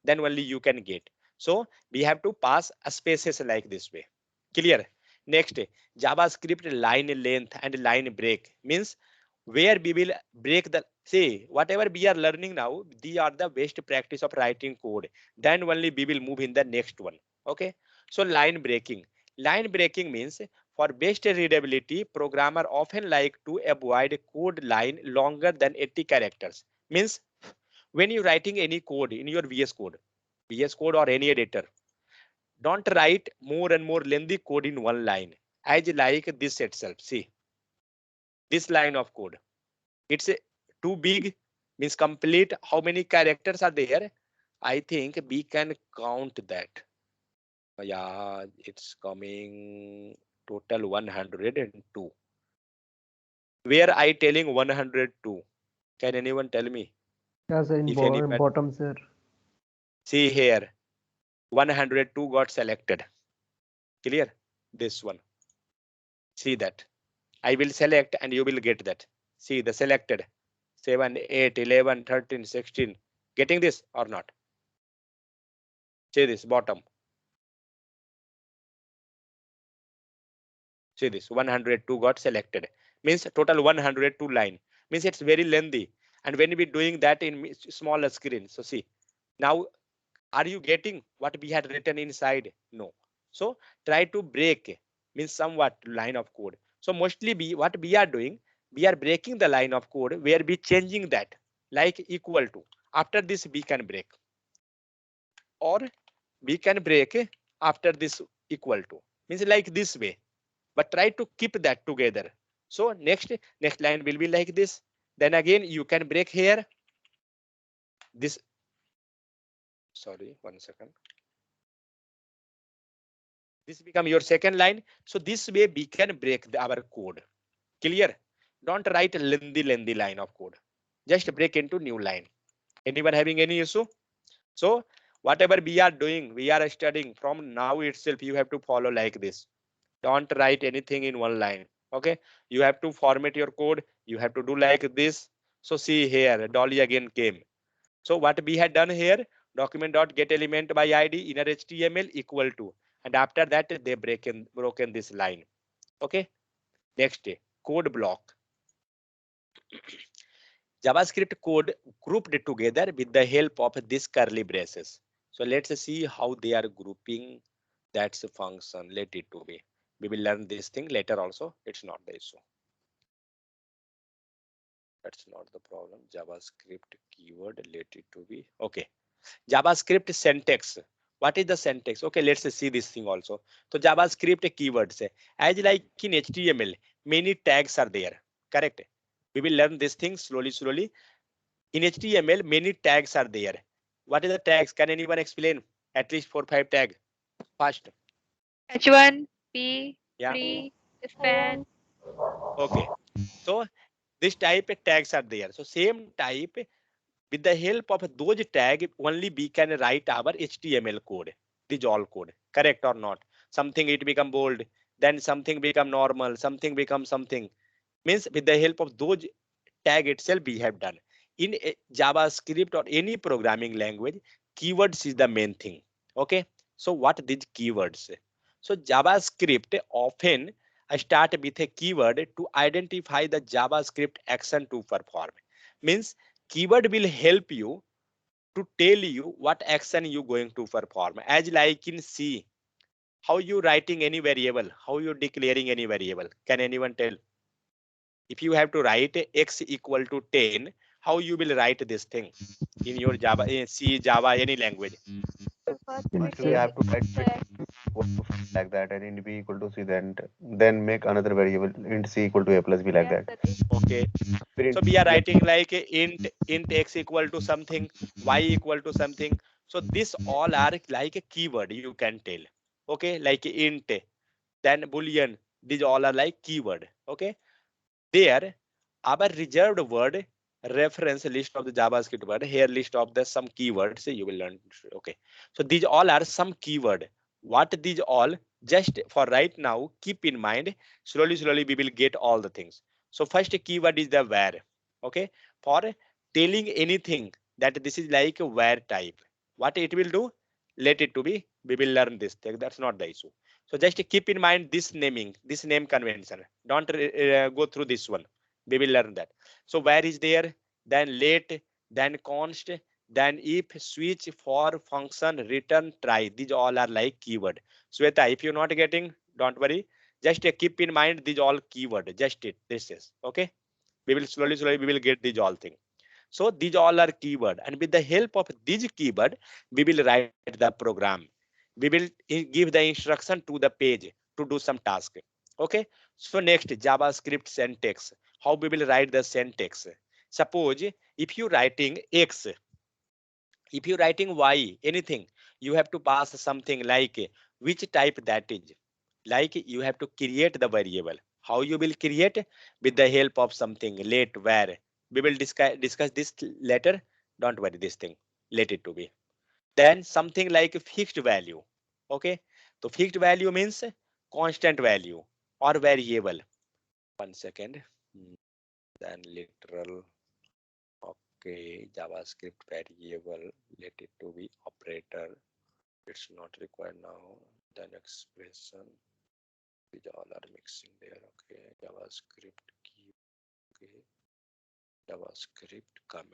Speaker 1: Then only you can get. So we have to pass a spaces like this way. Clear? Next, JavaScript line length and line break means where we will break the, say whatever we are learning now, these are the best practice of writing code. Then only we will move in the next one. Okay. So line breaking. Line breaking means for best readability, programmer often like to avoid code line longer than 80 characters. Means when you're writing any code in your VS Code or any editor, don't write more and more lengthy code in one line. As like this itself, see this line of code. It's too big, means complete. How many characters are there? I think we can count that. Yeah, it's coming total 102. Where I telling 102? Can anyone tell me?
Speaker 2: Yeah, sir, in
Speaker 1: If anyone,
Speaker 2: bottom, sir.
Speaker 1: see here, 102 got selected. Clear? This one. See that. I will select and you will get that. See the selected 7, 8, 11, 13, 16. Getting this or not? See this bottom. See this 102 got selected. Means total 102 line. Means it's very lengthy. And when we doing that in smaller screen. So see now, are you getting what we had written inside? No. So try to break means somewhat line of code. So mostly what we are doing, we are breaking the line of code where we changing that like equal to. After this we can break, or we can break after this equal to, means like this way, but try to keep that together. So next line will be like this. Then again you can break here. This, sorry, 1 second. This become your second line. So this way we can break our code. Clear? Don't write lengthy line of code. Just break into new line. Anyone having any issue? So whatever we are doing, we are studying from now itself, you have to follow like this. Don't write anything in one line. Okay, you have to format your code, you have to do like this. So see here, Dolly again came. So what we had done here, document dot get element by id inner html equal to, and after that they broken this line. Okay, next code block. JavaScript code grouped together with the help of this curly braces. So let's see how they are grouping. That's a function. Let it to be. We will learn this thing later also. It's not the issue. That's not the problem. JavaScript keyword. Let it to be. Okay. JavaScript syntax. What is the syntax? Okay, let's see this thing also. So JavaScript keywords. As like in HTML, many tags are there. Correct. We will learn this thing slowly. In HTML, many tags are there. What is the tags? Can anyone explain? At least 4-5 tag. Fast.
Speaker 4: H1, P,
Speaker 1: Yeah.
Speaker 4: free, span.
Speaker 1: Okay. So this type of tags are there. So same type, with the help of those tag, only we can write our HTML code. This all code. Correct or not? Something it become bold, then something become normal, something become something. Means with the help of those tag itself we have done. In JavaScript or any programming language, keywords is the main thing. Okay, so what these keywords? So JavaScript often start with a keyword to identify the JavaScript action to perform. Means keyword will help you to tell you what action you going to perform. As like in C, how you writing any variable, how you declaring any variable? Can anyone tell? If you have to write x equal to 10, how you will write this thing in your Java, in C, Java, any language?
Speaker 4: First
Speaker 3: First
Speaker 4: we
Speaker 3: we
Speaker 4: take
Speaker 3: have to write
Speaker 4: check.
Speaker 3: equal to like that, and int b equal to c, then make another variable int c equal to a plus b like
Speaker 4: Yes,
Speaker 3: that.
Speaker 4: Satish.
Speaker 1: Okay,
Speaker 3: Print
Speaker 1: so we are
Speaker 3: yeah.
Speaker 1: writing like int x equal to something, y equal to something. So this all are like a keyword you can tell. Okay, like int, then boolean, these all are like keyword. Okay, there our reserved word reference list of the JavaScript word, here list of the some keywords you will learn. Okay, so these all are some keyword. What these all, just for right now, keep in mind. Slowly we will get all the things. So first keyword is the where. Okay, for telling anything that this is like a where type, what it will do, let it to be, we will learn this thing. That's not the issue. So just keep in mind this naming, this name convention. Don't go through this one. We will learn that. So where is there, then let, then const, then if, switch, for, function, return, try. These all are like keyword. Sweta, if you're not getting, don't worry. Just keep in mind these all keyword. Just it. This is okay. We will slowly we will get these all thing. So these all are keyword, and with the help of these keyword, we will write the program. We will give the instruction to the page to do some task. Okay. So next, JavaScript syntax. How we will write the syntax? Suppose if you writing X, if you writing Y, anything, you have to pass something like which type that is. Like you have to create the variable. How you will create? With the help of something, let, where. We will discuss this later. Don't worry this thing. Let it to be. Then something like fixed value. Okay. So fixed value means constant value or variable. 1 second. Then literal. Okay. JavaScript variable. Let it to be operator. It's not required now. Then expression. These all are mixing there. Okay. JavaScript key. Okay. JavaScript comment.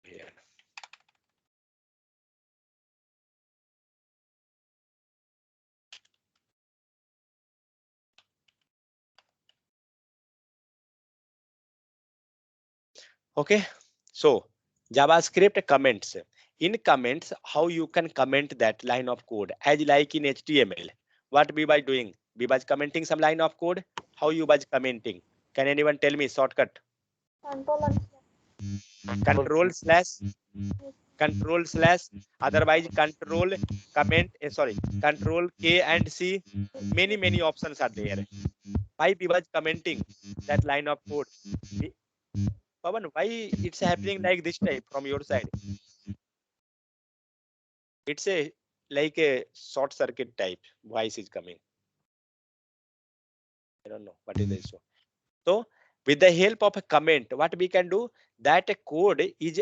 Speaker 1: Here. Okay, so JavaScript comments. In comments, how you can comment that line of code as like in HTML. What we was doing? We was commenting some line of code. How you was commenting? Can anyone tell me shortcut?
Speaker 4: Control and
Speaker 1: Control slash, otherwise control comment, sorry, control K and C. Many options are there. Why we was commenting that line of code? We, Pawan, why it's happening like this type from your side? It's a like a short circuit type voice is coming. I don't know what is the issue. So with the help of a comment, what we can do, that a code is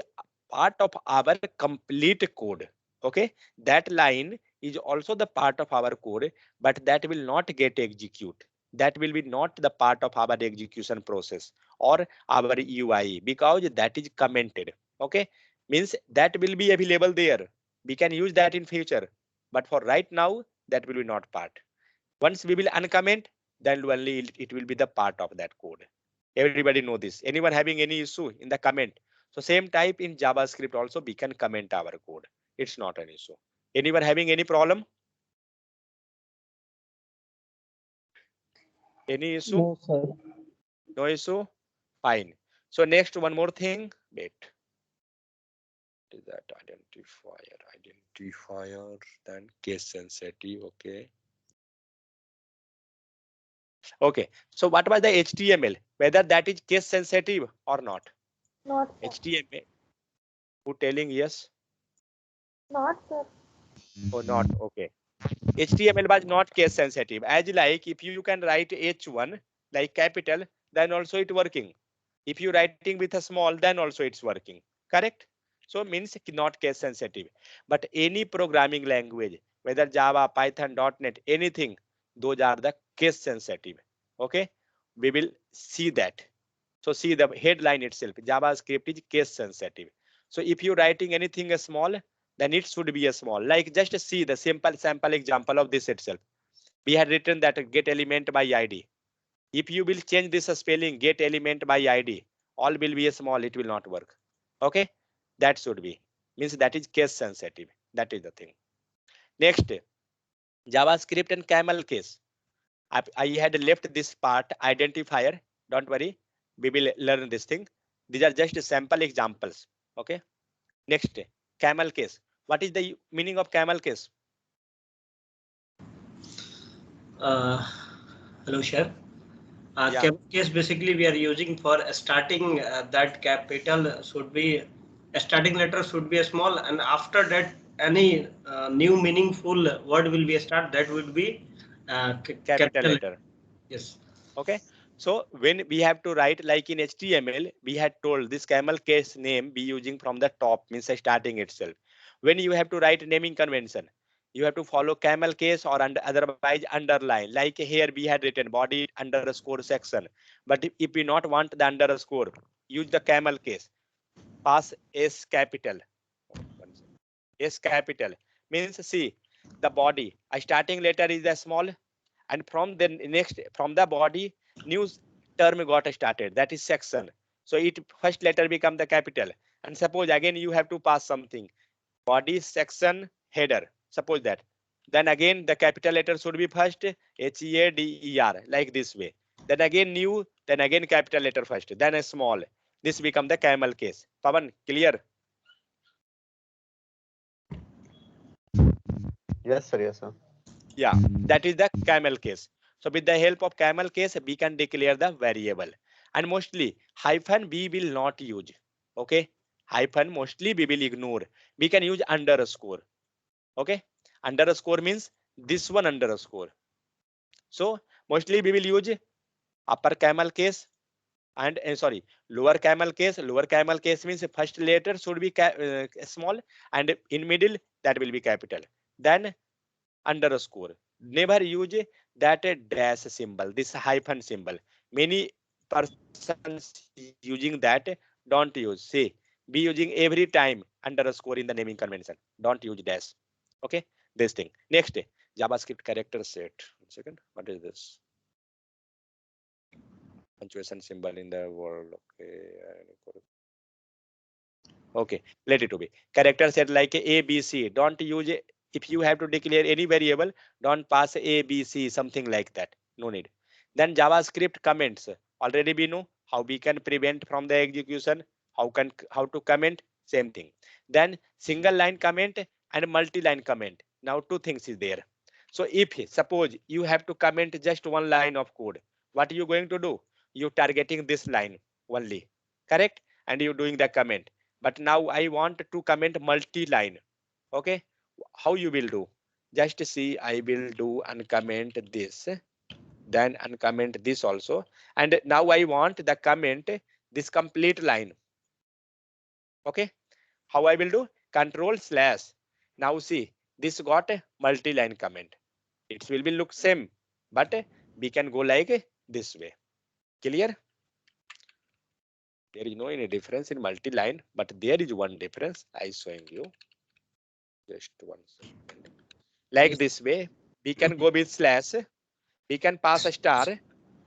Speaker 1: part of our complete code. Okay, that line is also the part of our code, but that will not get execute. That will be not the part of our execution process or our UI because that is commented. Okay, means that will be available there. We can use that in future, but for right now, that will be not part. Once we will uncomment, then only it will be the part of that code. Everybody know this. Anyone having any issue in the comment? So same type in JavaScript also we can comment our code. It's not an issue. Anyone having any problem? Any issue?
Speaker 2: No, sir.
Speaker 1: No issue? Fine. So next one more thing. Wait. What is that identifier? Identifier, then case sensitive. Okay. Okay. So what was the HTML? Whether that is case sensitive or not?
Speaker 4: not sir.
Speaker 1: HTML. Who telling yes?
Speaker 4: Not sir.
Speaker 1: Or not? Okay. HTML was not case sensitive. As like if you can write H1 like capital, then also it working. If you writing with a small, then also it's working. Correct? So means not case sensitive. But any programming language, whether Java, Python, .NET, anything, those are the case sensitive. Okay, we will see that. So see the headline itself. JavaScript is case sensitive. So if you writing anything small, then it should be a small. Like just see the simple sample example of this itself. We had written that get element by ID. If you will change this spelling, get element by ID, all will be a small, it will not work. Okay, that should be, means that is case sensitive. That is the thing. Next, JavaScript and camel case. I had left this part identifier. Don't worry, we will learn this thing. These are just sample examples. Okay. Next, camel case. What is the meaning of camel case?
Speaker 11: Hello, Chef.
Speaker 1: Yeah.
Speaker 11: Camel case basically we are using for starting that capital should be a starting letter should be a small, and after that any new meaningful word will be a start, that would be
Speaker 1: Capital letter.
Speaker 11: Yes.
Speaker 1: Okay. So when we have to write like in HTML, we had told this camel case name be using from the top, means starting itself. When you have to write naming convention, you have to follow camel case or otherwise underline. Like here we had written body underscore section. But if we not want the underscore, use the camel case. Pass S capital. S capital means see the body. A starting letter is a small, and from the next from the body new term got started, that is section. So it first letter become the capital, and suppose again you have to pass something, body section header, suppose that, then again the capital letter should be first, HEADER, like this way, then again new, then again capital letter first, then a small. This become the camel case. Pavan, clear?
Speaker 3: Yes, sir. Yes, sir.
Speaker 1: Yeah, that is the camel case. So with the help of camel case, we can declare the variable. And mostly hyphen we will not use. Okay, hyphen mostly we will ignore. We can use underscore. Okay, underscore means this one underscore. So mostly we will use upper camel case and sorry, lower camel case. Lower camel case means first letter should be small, and in middle that will be capital. Then underscore. Never use that dash symbol, this hyphen symbol. Many persons using that, don't use. See, be using every time underscore in the naming convention. Don't use dash. Okay, this thing. Next, JavaScript character set. 1 second. What is this? Punctuation symbol in the world. Okay. Okay, let it to be. Character set like A, B, C. Don't use it. If you have to declare any variable, don't pass A, B, C, something like that. No need. Then JavaScript comments. Already we know how we can prevent from the execution. How to comment, same thing. Then single line comment and multi-line comment. Now two things is there. So if suppose you have to comment just one line of code, what are you going to do? You targeting this line only, correct? And you doing the comment. But now I want to comment multi-line. Okay, how you will do? Just see, I will do uncomment this, then uncomment this also. And now I want the comment this complete line. Okay, how I will do? Control slash. Now see, this got a multi-line comment. It will be look same, but we can go like this way. Clear? There is no any difference in multi-line, but there is one difference. I showing you. Just 1 second. Like
Speaker 5: Yes.
Speaker 1: this way, we can go with slash. We can pass a star.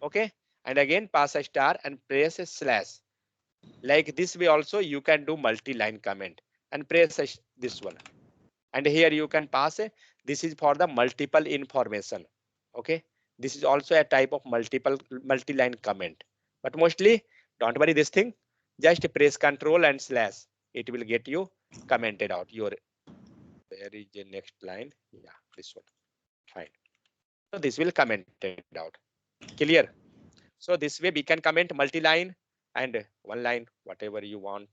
Speaker 1: Okay, and again pass a star and press a slash. Like this way also you can do multi-line comment and press this one. And here you can pass a, this is for the multiple information. Okay, this is also a type of multi-line comment. But mostly don't worry this thing. Just press control and slash. It will get you commented out. Your where is the next line? Yeah, this one. Fine. So this will comment it out. Clear? So this way we can comment multi-line and one line, whatever you want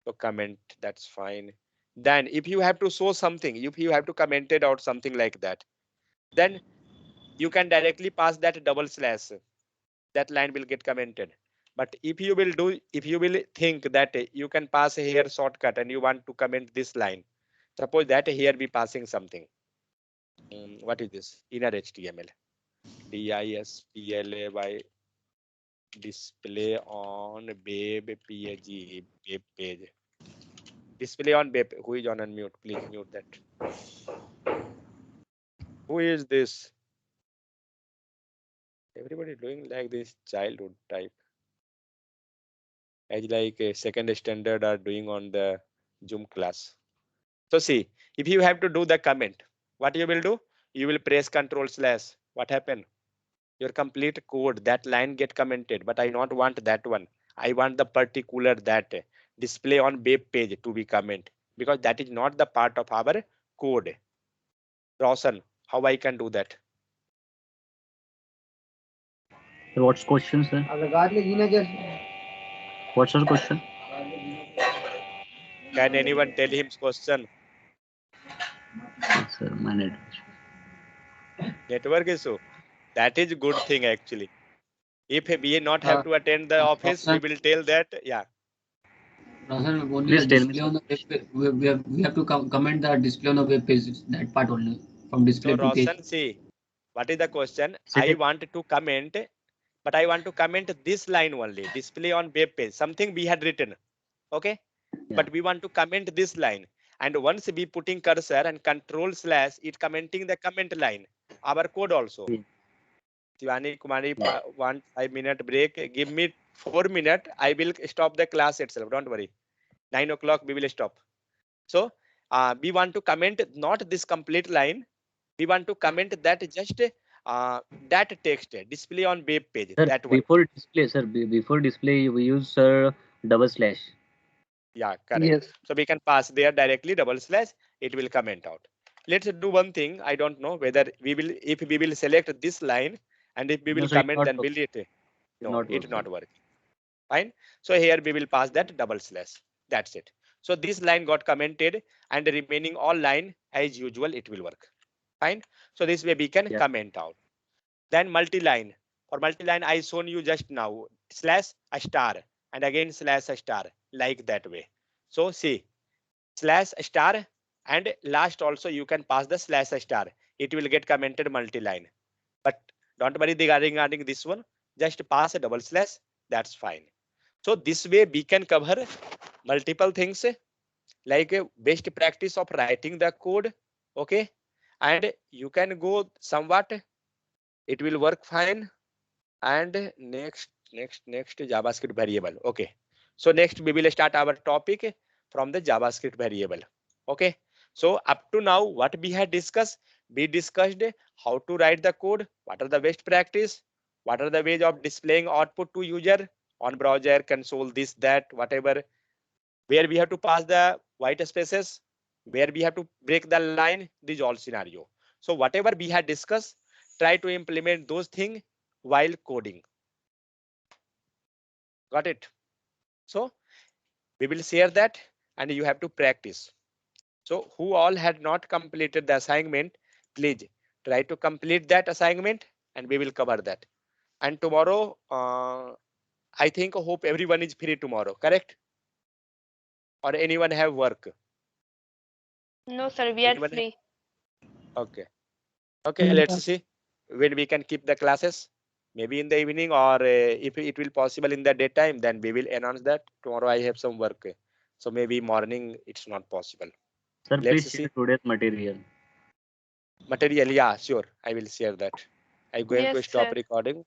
Speaker 1: to comment, that's fine. Then if you have to show something, if you have to comment it out something like that, then you can directly pass that double slash. That line will get commented. But if you will think that you can pass here shortcut and you want to comment this line, suppose that here be passing something. What is this? Inner HTML. DISPLAY display on web page. Web page. Display on web. Who is on unmute? Please mute that. Who is this? Everybody doing like this childhood type. As like a second standard are doing on the Zoom class. So see, if you have to do the comment, what you will do? You will press control slash. What happened? Your complete code, that line get commented, but I not want that one. I want the particular that display on web page to be comment, because that is not the part of our code. Roshan, how I can do that?
Speaker 10: What's question, sir? What's your question?
Speaker 1: Can anyone tell him question?
Speaker 10: Sir, my
Speaker 1: Network issue. That is good thing actually. If we not have to attend the office, we will tell that. Yeah.
Speaker 5: Roshan, only
Speaker 10: Please
Speaker 5: the
Speaker 10: tell me,
Speaker 5: display on the web page. We have to comment the display on the web page. That part only from display
Speaker 1: So
Speaker 5: to page.
Speaker 1: Roshan, see, what is the question?
Speaker 10: City.
Speaker 1: I want to comment, but I want to comment this line only. Display on web page. Something we had written. Okay.
Speaker 10: Yeah.
Speaker 1: But we want to comment this line. And once we putting cursor and control slash, it commenting the comment line. Our code also. Shivani Kumari, 1 5 minute break. Give me 4 minutes. I will stop the class itself. Don't worry. 9 o'clock we will stop. So we want to comment not this complete line. We want to comment that just that text display on web page.
Speaker 10: Sir,
Speaker 1: That one.
Speaker 10: before display, sir, before display, we use double slash.
Speaker 1: Yeah, correct.
Speaker 9: Yes.
Speaker 1: So we can pass there directly double slash. It will comment out. Let's do one thing. I don't know whether we will, if we will select this line and if we will
Speaker 10: sir,
Speaker 1: comment, then will it? No, it not work. Fine. So here we will pass that double slash. That's it. So this line got commented and the remaining all line as usual it will work. Fine. So this way we can comment out. Then multi-line. For multi-line I shown you just now slash a star and again slash a star like that way. So see slash a star and last also you can pass the slash a star. It will get commented multi-line. But don't worry regarding this one. Just pass a double slash. That's fine. So this way we can cover multiple things like a best practice of writing the code. Okay. And you can go somewhat. It will work fine. And next JavaScript variable. Okay. So next we will start our topic. from the JavaScript variable. Okay, so up to now what we had discussed, we discussed how to write the code, what are the best practice, what are the ways of displaying output to user on browser, console, this, that, whatever, where we have to pass the white spaces, where we have to break the line, these all scenario. So whatever we had discussed, try to implement those things while coding. Got it? So we will share that and you have to practice. So who all had not completed the assignment, please try to complete that assignment and we will cover that. And tomorrow, I think, hope everyone is free tomorrow, correct? Or anyone have work?
Speaker 4: No, sir, we are
Speaker 1: Anyone have-
Speaker 4: free.
Speaker 1: Okay. Okay, let's see when we can keep the classes. Maybe in the evening, or if it will possible in the daytime, then we will announce that. Tomorrow I have some work. So maybe morning it's not possible.
Speaker 10: Sir,
Speaker 1: Let's
Speaker 10: please
Speaker 1: see.
Speaker 10: share today's material.
Speaker 1: Material, yeah, sure. I will share that. I'm going to
Speaker 4: Yes,
Speaker 1: stop
Speaker 4: sir.
Speaker 1: recording.